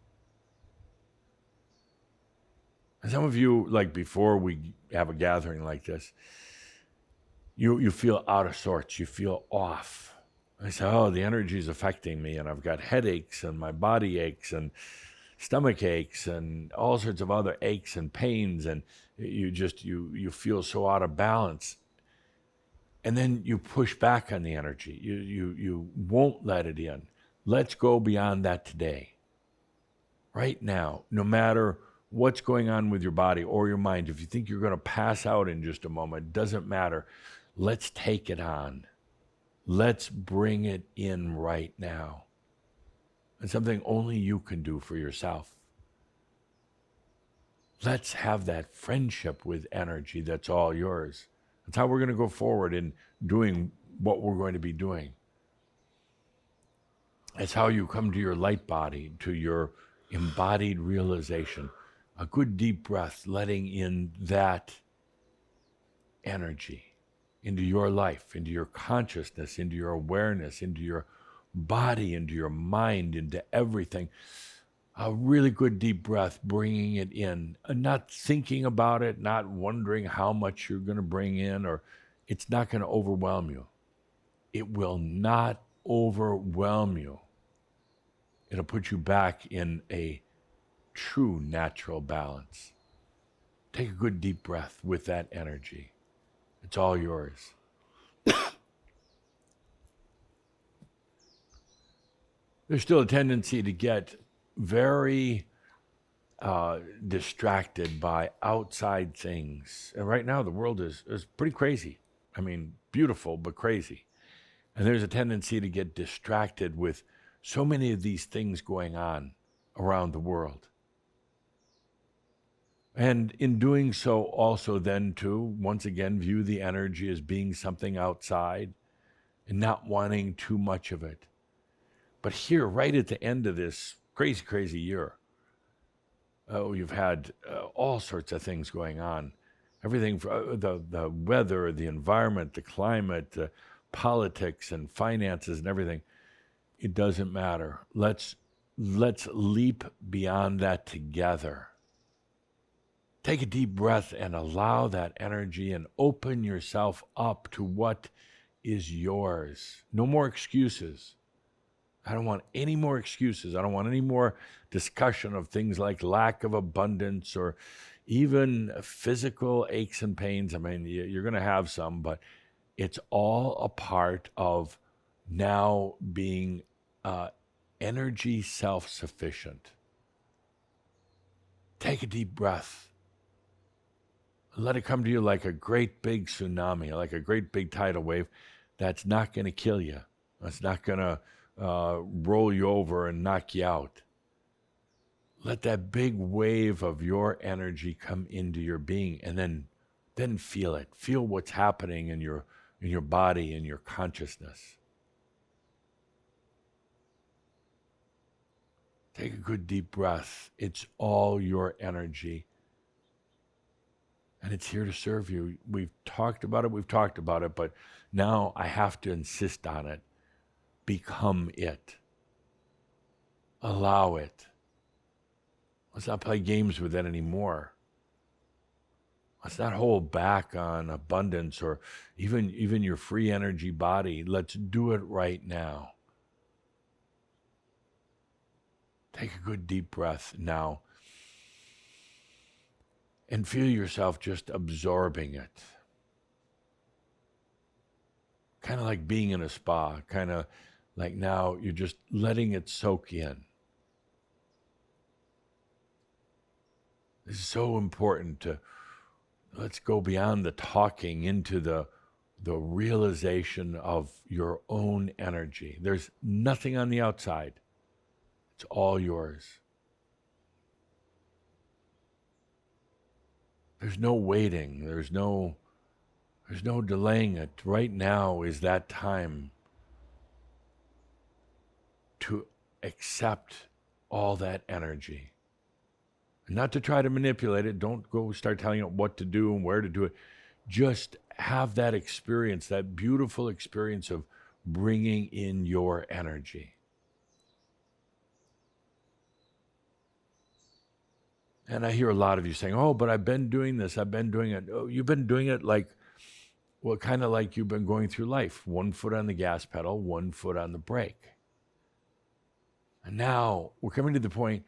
And some of you, like before we have a gathering like this, you feel out of sorts, you feel off. I say, oh, the energy is affecting me, and I've got headaches, and my body aches, and stomach aches, and all sorts of other aches and pains, and you feel so out of balance. And then you push back on the energy. You won't let it in. Let's go beyond that today. Right now, no matter what's going on with your body or your mind, if you think you're going to pass out in just a moment, doesn't matter. Let's take it on. Let's bring it in right now. It's something only you can do for yourself. Let's have that friendship with energy that's all yours. That's how we're going to go forward in doing what we're going to be doing. It's how you come to your light body, to your embodied realization. A good deep breath, letting in that energy into your life, into your consciousness, into your awareness, into your body, into your mind, into everything. A really good deep breath, bringing it in, and not thinking about it, not wondering how much you're going to bring in, or it's not going to overwhelm you. It will not overwhelm you. It'll put you back in a true natural balance. Take a good deep breath with that energy. It's all yours. There's still a tendency to get very distracted by outside things. And right now the world is pretty crazy. I mean, beautiful, but crazy. And there's a tendency to get distracted with so many of these things going on around the world. And in doing so, also then to, once again, view the energy as being something outside and not wanting too much of it. But here, right at the end of this crazy, crazy year, You've had all sorts of things going on. Everything from the weather, the environment, the climate, politics and finances and everything. It doesn't matter. Let's leap beyond that together. Take a deep breath and allow that energy and open yourself up to what is yours. No more excuses. I don't want any more excuses. I don't want any more discussion of things like lack of abundance or even physical aches and pains. I mean, you're going to have some, but it's all a part of now being energy self-sufficient. Take a deep breath. Let it come to you like a great big tsunami, like a great big tidal wave that's not going to kill you. That's not going to roll you over and knock you out. Let that big wave of your energy come into your being, and then feel it. Feel what's happening in your body, in your consciousness. Take a good deep breath. It's all your energy. And it's here to serve you. We've talked about it, but now I have to insist on it. Become it. Allow it. Let's not play games with it anymore. Let's not hold back on abundance or even your free energy body. Let's do it right now. Take a good deep breath now and feel yourself just absorbing it. Kind of like being in a spa, kind of like now you're just letting it soak in. This is so important to let's go beyond the talking into the realization of your own energy. There's nothing on the outside. It's all yours. There's no waiting. There's no delaying it. Right now is that time to accept all that energy. Not to try to manipulate it. Don't go start telling it what to do and where to do it. Just have that experience, that beautiful experience of bringing in your energy. And I hear a lot of you saying, oh, but I've been doing this. I've been doing it. Oh, you've been doing it like, well, kind of like you've been going through life. 1 foot on the gas pedal, 1 foot on the brake. And now we're coming to the point,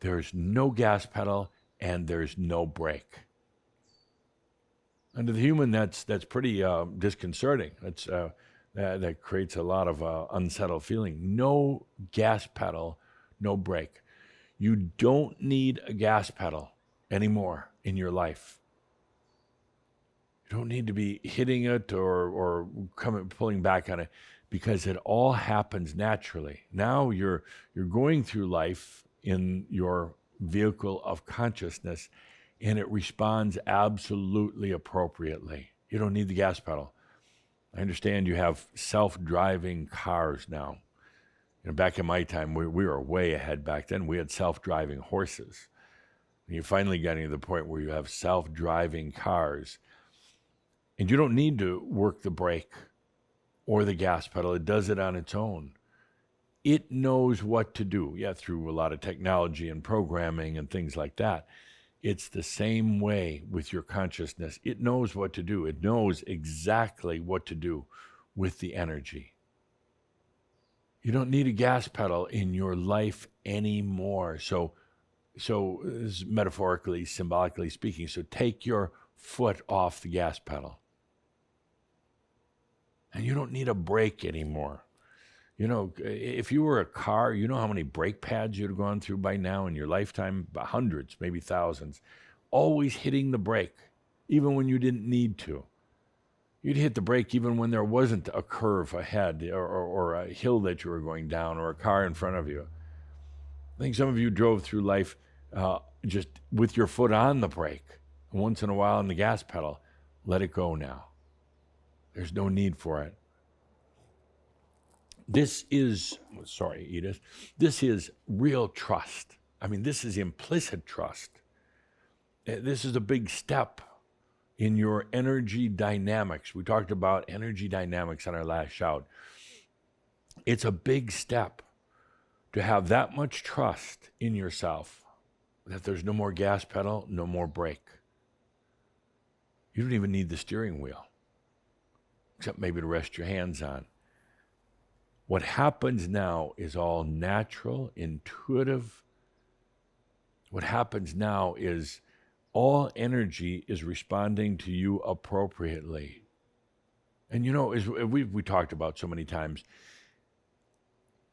there's no gas pedal and there's no brake. And to the human, that's pretty disconcerting. That creates a lot of unsettled feeling. No gas pedal, no brake. You don't need a gas pedal anymore in your life. You don't need to be hitting it or pulling back on it because it all happens naturally. Now you're going through life in your vehicle of consciousness and it responds absolutely appropriately. You don't need the gas pedal. I understand you have self-driving cars now. You know, back in my time, we were way ahead back then. We had self-driving horses. And you're finally getting to the point where you have self-driving cars. And you don't need to work the brake or the gas pedal. It does it on its own. It knows what to do. Yeah, through a lot of technology and programming and things like that. It's the same way with your consciousness. It knows what to do. It knows exactly what to do with the energy. You don't need a gas pedal in your life anymore. So metaphorically, symbolically speaking, so take your foot off the gas pedal. And you don't need a brake anymore. You know, if you were a car, you know how many brake pads you'd have gone through by now in your lifetime? Hundreds, maybe thousands. Always hitting the brake, even when you didn't need to. You'd hit the brake even when there wasn't a curve ahead or a hill that you were going down or a car in front of you. I think some of you drove through life just with your foot on the brake. And once in a while on the gas pedal. Let it go now. There's no need for it. This is, sorry, Edith, this is real trust. I mean, this is implicit trust. This is a big step in your energy dynamics. We talked about energy dynamics on our last shout. It's a big step to have that much trust in yourself that there's no more gas pedal, no more brake. You don't even need the steering wheel, except maybe to rest your hands on. What happens now is all natural, intuitive. What happens now is all energy is responding to you appropriately. And as we talked about so many times,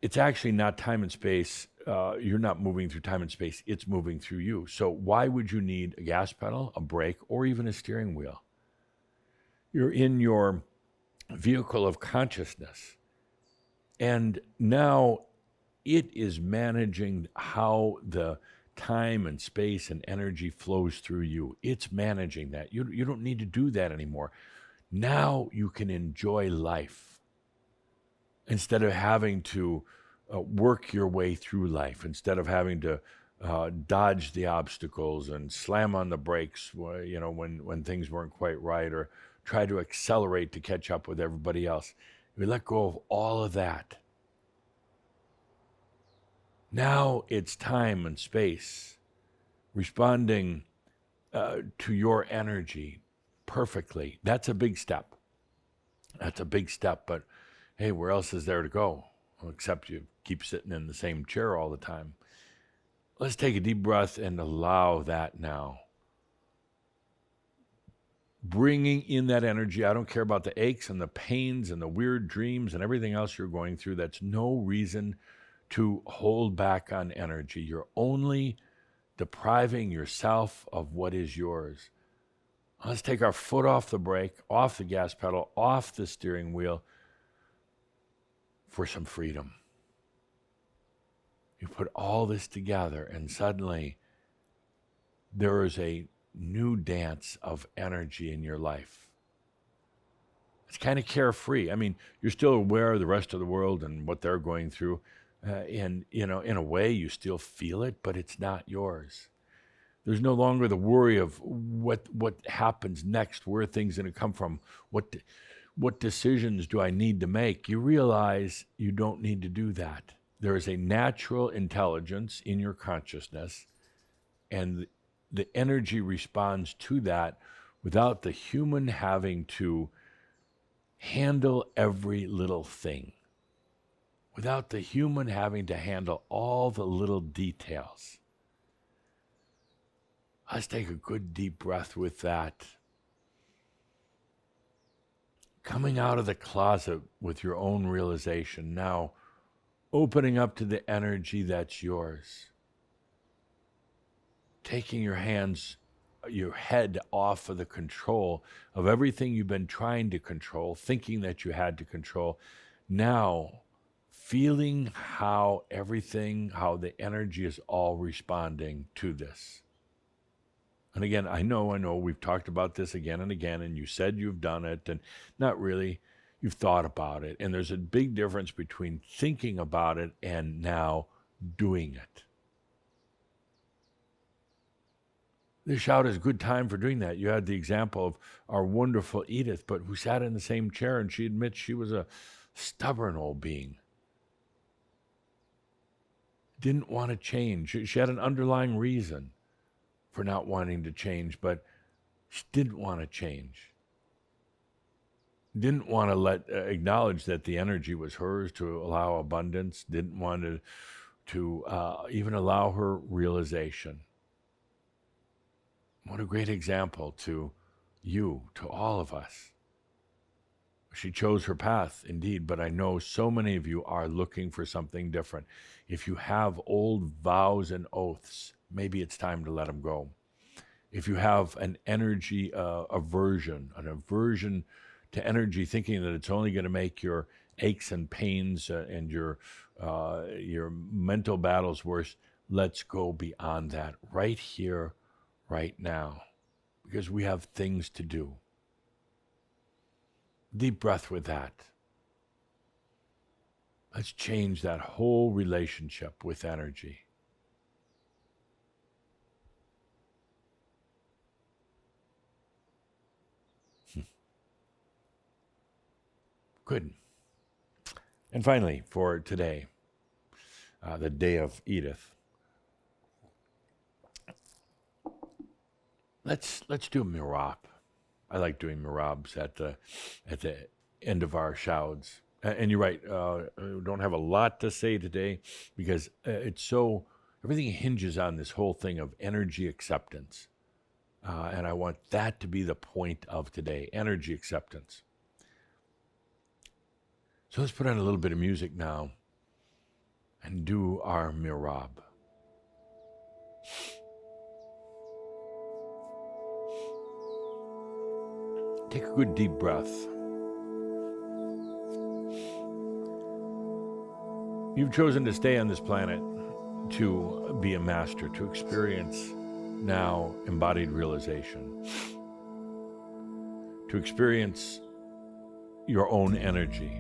it's actually not time and space. You're not moving through time and space. It's moving through you. So why would you need a gas pedal, a brake, or even a steering wheel? You're in your vehicle of consciousness. And now it is managing how the time and space and energy flows through you. It's managing that. You don't need to do that anymore. Now you can enjoy life instead of having to work your way through life, instead of having to dodge the obstacles and slam on the brakes, when things weren't quite right, or try to accelerate to catch up with everybody else. We let go of all of that. Now it's time and space responding to your energy perfectly. That's a big step. But hey, where else is there to go? Well, except you keep sitting in the same chair all the time. Let's take a deep breath and allow that now. Bringing in that energy. I don't care about the aches and the pains and the weird dreams and everything else you're going through. That's no reason to hold back on energy. You're only depriving yourself of what is yours. Let's take our foot off the brake, off the gas pedal, off the steering wheel for some freedom. You put all this together and suddenly there is a new dance of energy in your life. It's kind of carefree. I mean, you're still aware of the rest of the world and what they're going through. And, in a way, you still feel it, but it's not yours. There's no longer the worry of what happens next, where things are going to come from, what decisions do I need to make. You realize you don't need to do that. There is a natural intelligence in your consciousness, and the energy responds to that without the human having to handle every little thing, without the human having to handle all the little details. Let's take a good deep breath with that. Coming out of the closet with your own realization, now opening up to the energy that's yours. Taking your head off of the control of everything you've been trying to control, thinking that you had to control. Now, feeling how the energy is all responding to this. And again, I know, we've talked about this again and again, and you said you've done it, and not really, you've thought about it. And there's a big difference between thinking about it and now doing it. This shout is a good time for doing that. You had the example of our wonderful Edith, but who sat in the same chair, and she admits she was a stubborn old being. Didn't want to change. She had an underlying reason for not wanting to change, but she didn't want to change. Didn't want to acknowledge that the energy was hers to allow abundance. Didn't want to even allow her realization. What a great example to you, to all of us. She chose her path, indeed, but I know so many of you are looking for something different. If you have old vows and oaths, maybe it's time to let them go. If you have an energy aversion to energy, thinking that it's only going to make your aches and pains and your mental battles worse, let's go beyond that right here, right now, because we have things to do. Deep breath with that. Let's change that whole relationship with energy. Good. And finally, for today, the day of Edith, let's do a mirab. I like doing mirabs at the end of our shouds. And you're right. We don't have a lot to say today because everything hinges on this whole thing of energy acceptance. And I want that to be the point of today, energy acceptance. So let's put on a little bit of music now and do our mirab. Take a good deep breath. You've chosen to stay on this planet to be a master, to experience now embodied realization, to experience your own energy.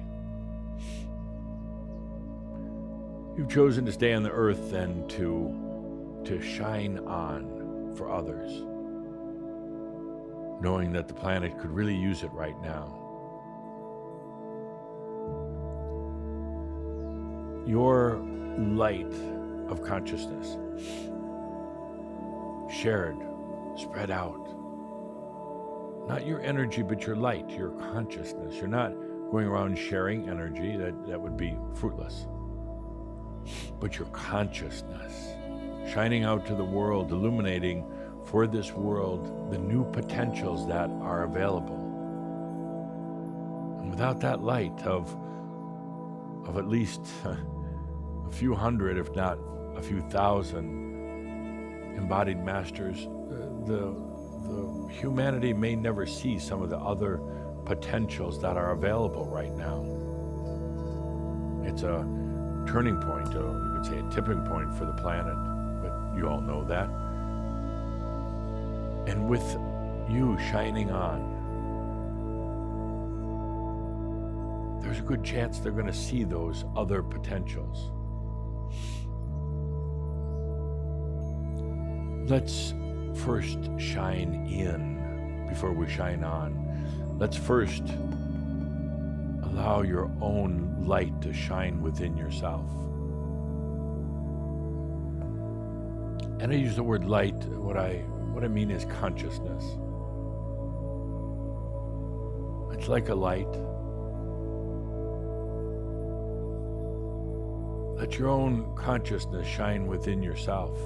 You've chosen to stay on the earth and to shine on for others, knowing that the planet could really use it right now. Your light of consciousness, shared, spread out. Not your energy, but your light, your consciousness. You're not going around sharing energy, that would be fruitless. But your consciousness, shining out to the world, illuminating for this world the new potentials that are available. And without that light of at least a few hundred, if not a few thousand embodied masters, the humanity may never see some of the other potentials that are available right now. It's a turning point, you could say a tipping point for the planet, but you all know that. And with you shining on, there's a good chance they're going to see those other potentials. Let's first shine in before we shine on. Let's first allow your own light to shine within yourself. And I use the word light, what I mean is consciousness. It's like a light. Let your own consciousness shine within yourself.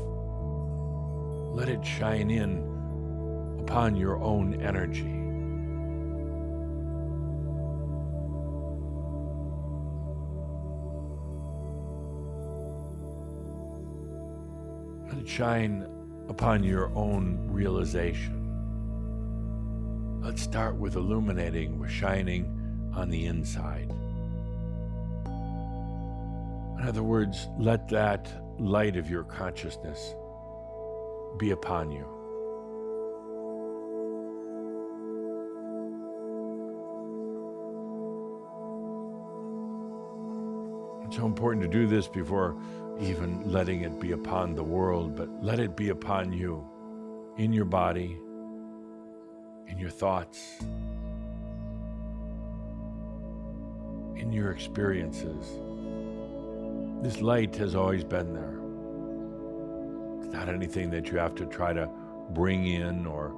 Let it shine in upon your own energy. Let it shine upon your own realization. Let's start with illuminating, with shining on the inside. In other words, let that light of your consciousness be upon you. It's so important to do this before even letting it be upon the world, but let it be upon you, in your body, in your thoughts, in your experiences. This light has always been there. It's not anything that you have to try to bring in or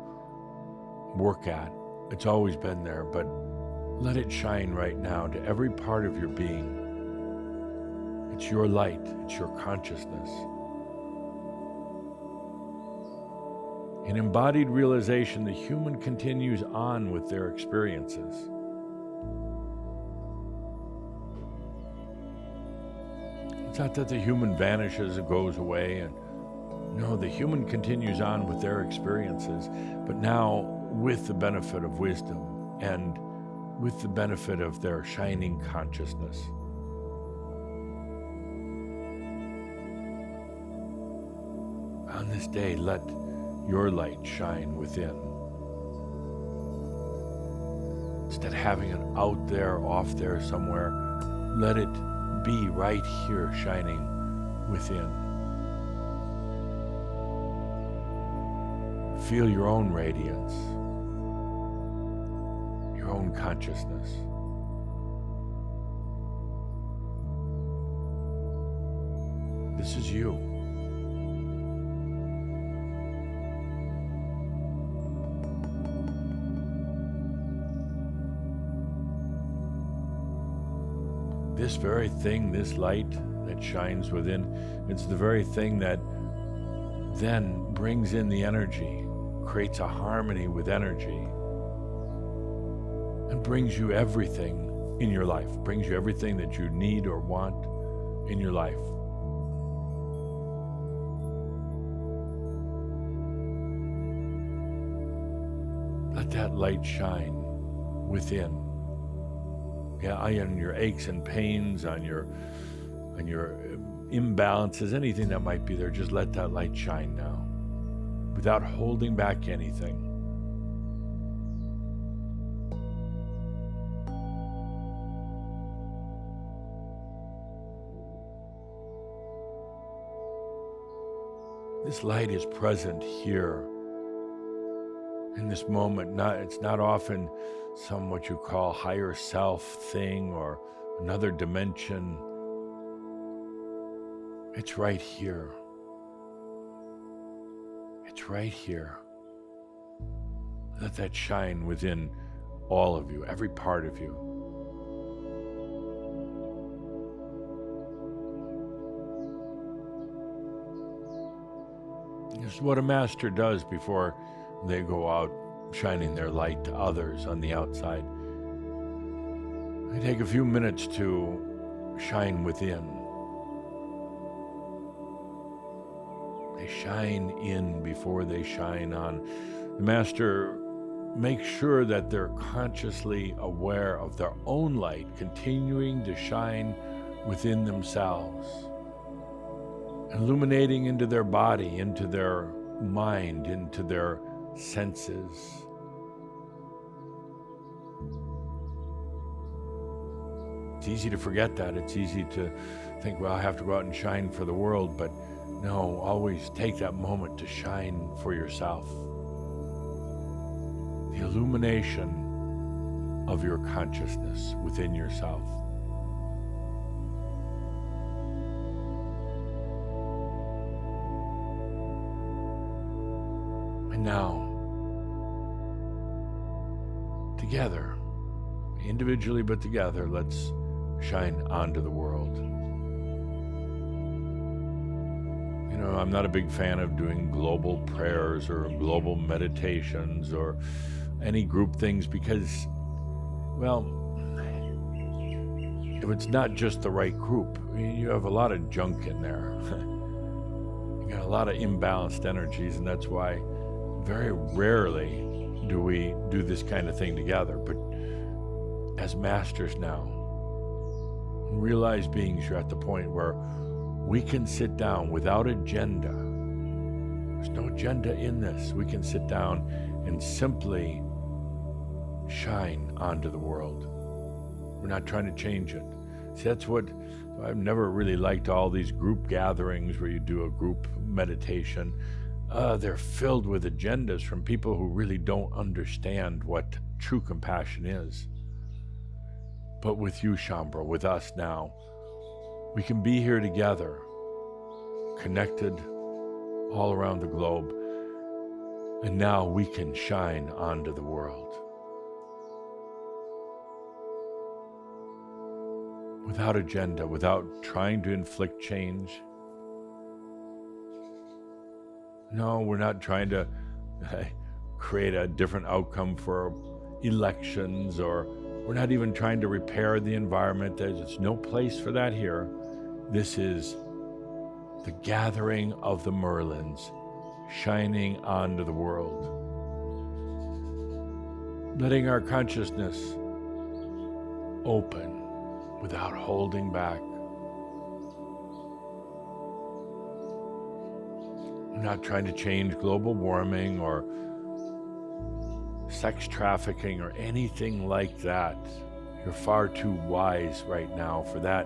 work at. It's always been there, but let it shine right now to every part of your being. It's your light, it's your consciousness. In embodied realization, the human continues on with their experiences. It's not that the human vanishes or goes away, and no, the human continues on with their experiences, but now with the benefit of wisdom and with the benefit of their shining consciousness. On this day, let your light shine within. Instead of having it out there, off there somewhere, let it be right here shining within. Feel your own radiance, your own consciousness. This is you. This very thing, this light that shines within, it's the very thing that then brings in the energy, creates a harmony with energy, and brings you everything in your life, brings you everything that you need or want in your life. Let that light shine within. Yeah, on your aches and pains, on your imbalances, anything that might be there, just let that light shine now, without holding back anything. This light is present here in this moment. It's not often some what you call higher self thing or another dimension. It's right here. It's right here. Let that shine within all of you, every part of you. This is what a master does before they go out shining their light to others on the outside. They take a few minutes to shine within. They shine in before they shine on. The master makes sure that they're consciously aware of their own light continuing to shine within themselves, illuminating into their body, into their mind, into their senses. It's easy to forget that. It's easy to think, well, I have to go out and shine for the world, but no, always take that moment to shine for yourself. The illumination of your consciousness within yourself. And now, together, individually but together, let's shine onto the world. You know, I'm not a big fan of doing global prayers or global meditations or any group things because, well, if it's not just the right group, you have a lot of junk in there. You got a lot of imbalanced energies, and that's why very rarely do we do this kind of thing together. But as masters now, realized beings, you're at the point where we can sit down without agenda. There's no agenda in this. We can sit down and simply shine onto the world. We're not trying to change it. See, that's what I've never really liked, all these group gatherings where you do a group meditation. They're filled with agendas from people who really don't understand what true compassion is. But with you, Shambhala, with us now, we can be here together, connected all around the globe, and now we can shine onto the world. Without agenda, without trying to inflict change. No, we're not trying to create a different outcome for elections, or we're not even trying to repair the environment. There's no place for that here. This is the gathering of the Merlins shining onto the world. Letting our consciousness open without holding back. We're not trying to change global warming or sex trafficking or anything like that. You're far too wise right now for that.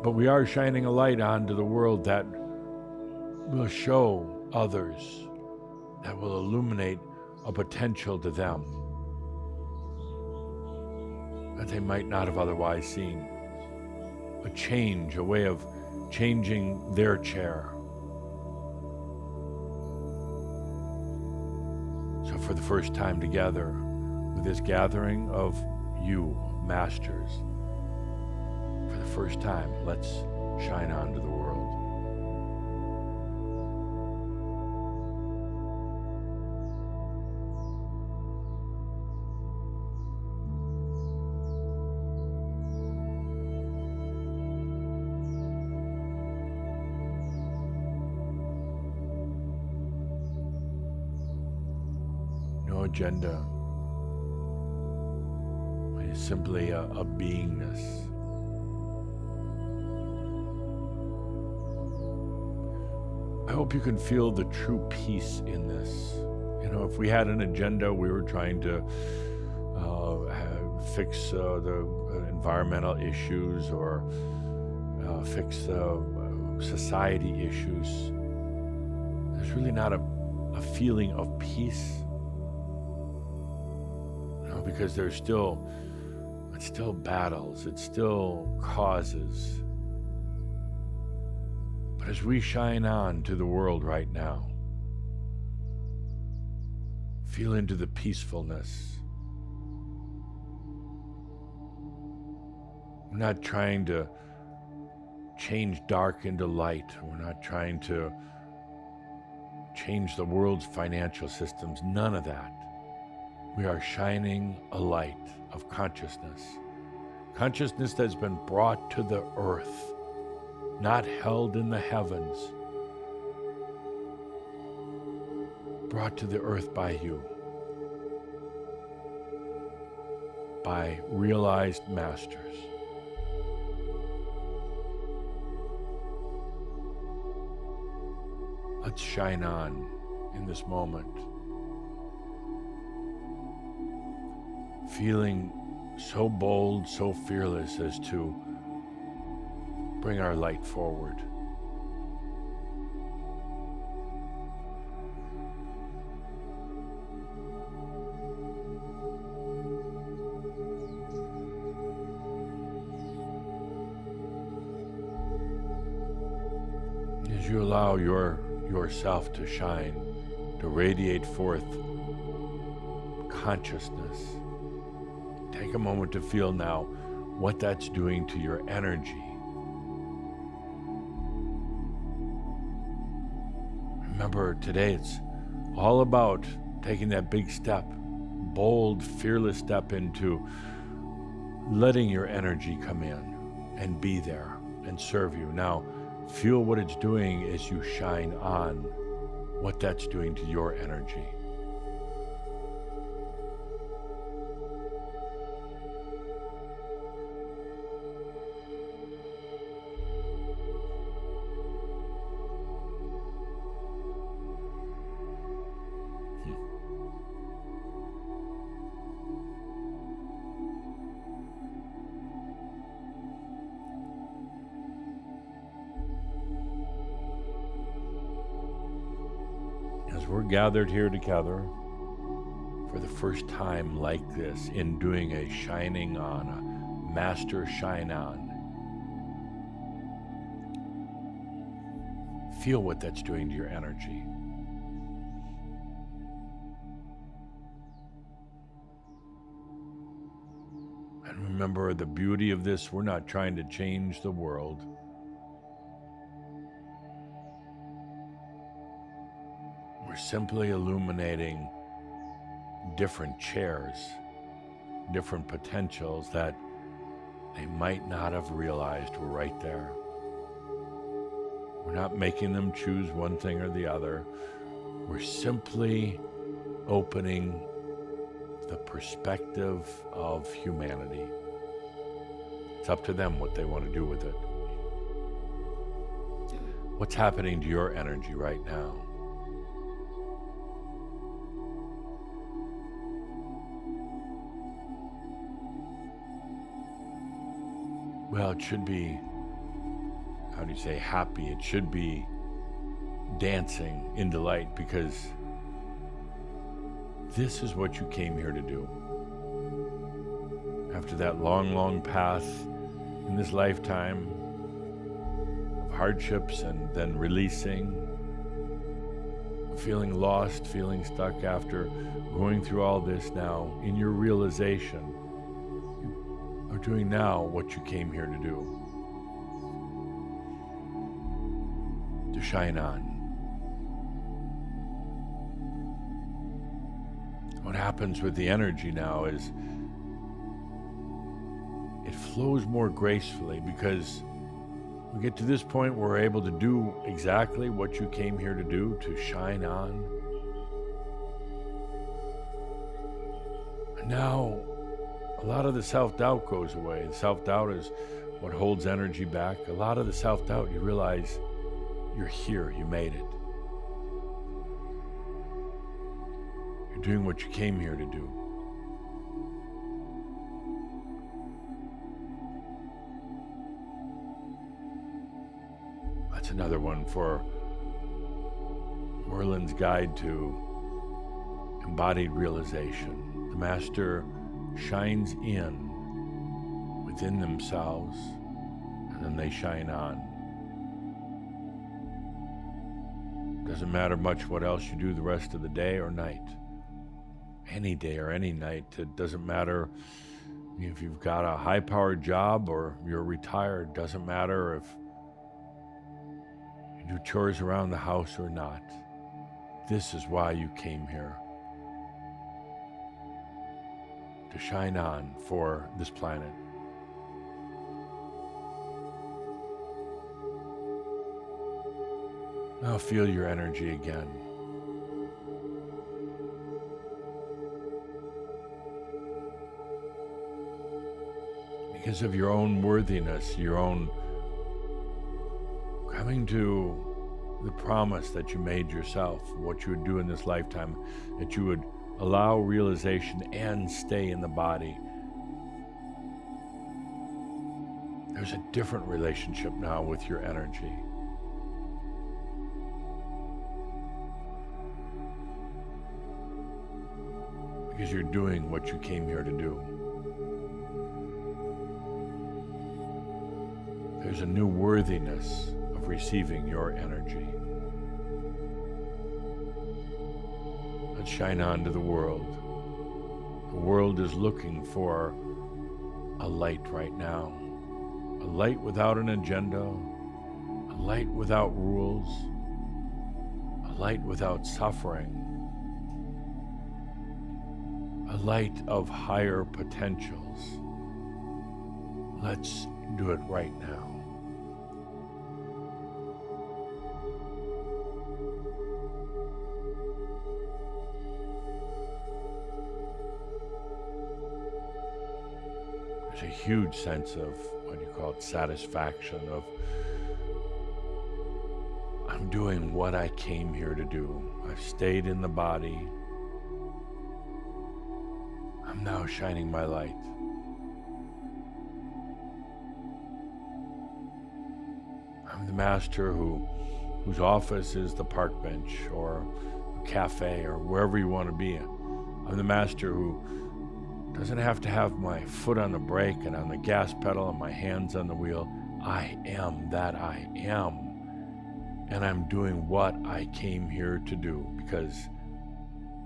But we are shining a light onto the world that will show others, that will illuminate a potential to them that they might not have otherwise seen. A change, a way of changing their chair. So for the first time together, with this gathering of you, masters, for the first time, let's shine on to the world. No agenda. It's simply a beingness. I hope you can feel the true peace in this. You know, if we had an agenda, we were trying to fix the environmental issues or fix the society issues. There's really not a feeling of peace. Because it's still battles, it's still causes. But as we shine on to the world right now, feel into the peacefulness. We're not trying to change dark into light. We're not trying to change the world's financial systems. None of that. We are shining a light of consciousness. Consciousness that's been brought to the earth, not held in the heavens. Brought to the earth by you. By realized masters. Let's shine on in this moment. Feeling so bold, so fearless as to bring our light forward. As you allow yourself to shine, to radiate forth consciousness, take a moment to feel now what that's doing to your energy. Remember, today it's all about taking that big step, bold, fearless step into letting your energy come in and be there and serve you. Now, feel what it's doing as you shine on, what that's doing to your energy. As we're gathered here together for the first time like this, in doing a shining on, a master shine on, feel what that's doing to your energy. And remember the beauty of this, we're not trying to change the world. We're simply illuminating different chairs, different potentials that they might not have realized were right there. We're not making them choose one thing or the other. We're simply opening the perspective of humanity. It's up to them what they want to do with it. What's happening to your energy right now? Well, it should be, how do you say, happy. It should be dancing in delight, because this is what you came here to do. After that long, long path in this lifetime of hardships and then releasing, feeling lost, feeling stuck after going through all this now, in your realization, you are doing now what you came here to do. To shine on. What happens with the energy now is it flows more gracefully because we get to this point where we're able to do exactly what you came here to do, to shine on. And now, a lot of the self-doubt goes away. The self-doubt is what holds energy back. A lot of the self-doubt, you realize you're here, you made it. You're doing what you came here to do. That's another one for Merlin's Guide to Embodied Realization. The Master shines in within themselves, and then they shine on. Doesn't matter much what else you do the rest of the day or night. Any day or any night. It doesn't matter if you've got a high-powered job or you're retired. Doesn't matter if you do chores around the house or not. This is why you came here. To shine on for this planet. Now feel your energy again. Because of your own worthiness, your own coming to the promise that you made yourself, what you would do in this lifetime, that you would allow realization and stay in the body. There's a different relationship now with your energy. Because you're doing what you came here to do. There's a new worthiness of receiving your energy. Let's shine on to the world. The world is looking for a light right now. A light without an agenda. A light without rules. A light without suffering. A light of higher potentials. Let's do it right now. There's a huge sense of what you call it, satisfaction of I'm doing what I came here to do. I've stayed in the body. I'm now shining my light. I'm the master whose office is the park bench or a cafe or wherever you want to be. I'm the master who doesn't have to have my foot on the brake and on the gas pedal and my hands on the wheel. I am that I am. And I'm doing what I came here to do because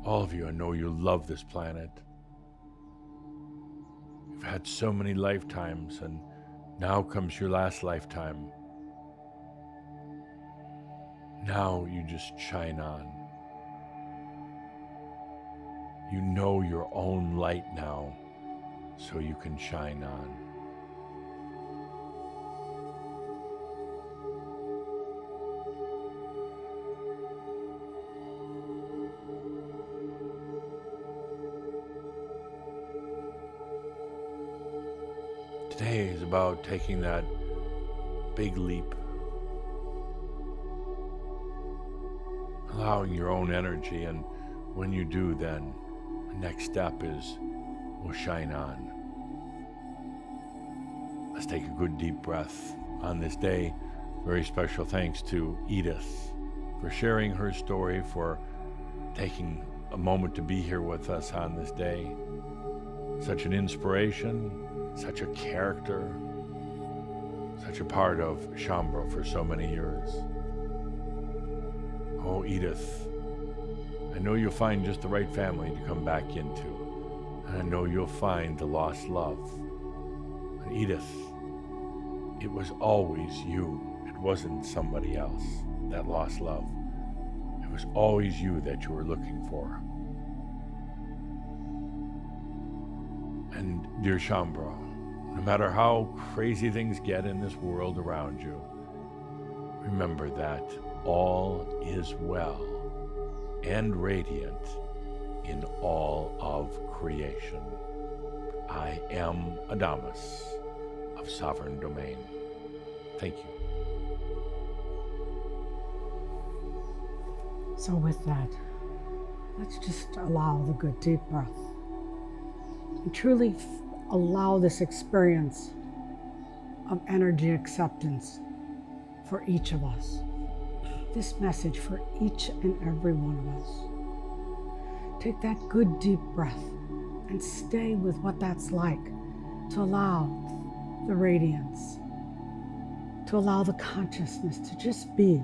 all of you, I know you love this planet. You've had so many lifetimes, and now comes your last lifetime. Now you just shine on. You know your own light now, so you can shine on. Today is about taking that big leap, allowing your own energy, and when you do, then the next step is we'll shine on. Let's take a good deep breath on this day. Very special thanks to Edith for sharing her story, for taking a moment to be here with us on this day. Such an inspiration, such a character, such a part of Shambro for so many years. Oh, Edith, I know you'll find just the right family to come back into. And I know you'll find the lost love. And Edith, it was always you. It wasn't somebody else, that lost love. It was always you that you were looking for. And dear Shambro, no matter how crazy things get in this world around you, remember that all is well and radiant in all of creation. I am Adamus of Sovereign Domain. Thank you. So with that, let's just allow the good deep breath and truly allow this experience of energy acceptance for each of us. This message for each and every one of us. Take that good deep breath and stay with what that's like, to allow the radiance, to allow the consciousness to just be.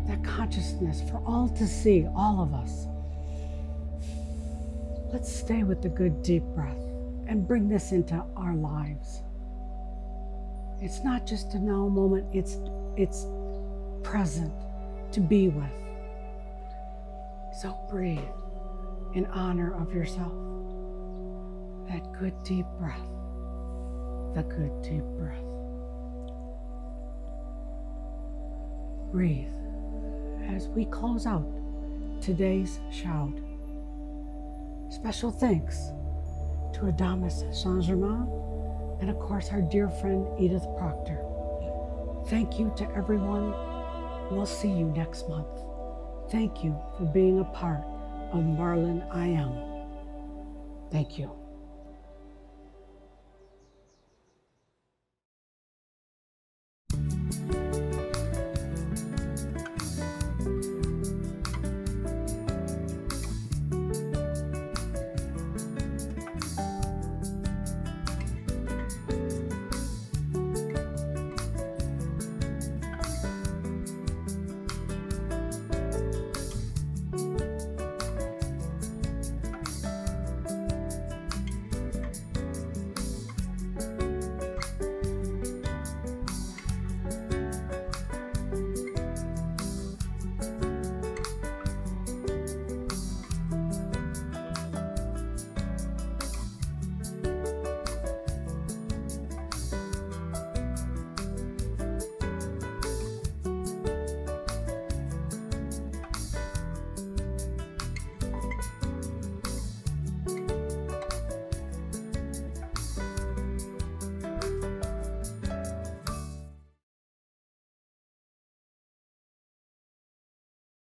That consciousness for all to see, all of us. Let's stay with the good deep breath and bring this into our lives. It's not just a now moment, it's present to be with. So breathe in honor of yourself. That good deep breath. The good deep breath. Breathe as we close out today's shout. Special thanks to Adamus Saint-Germain and of course our dear friend Edith Proctor. Thank you to everyone. We'll see you next month. Thank you for being a part of Merlin I Am. Thank you.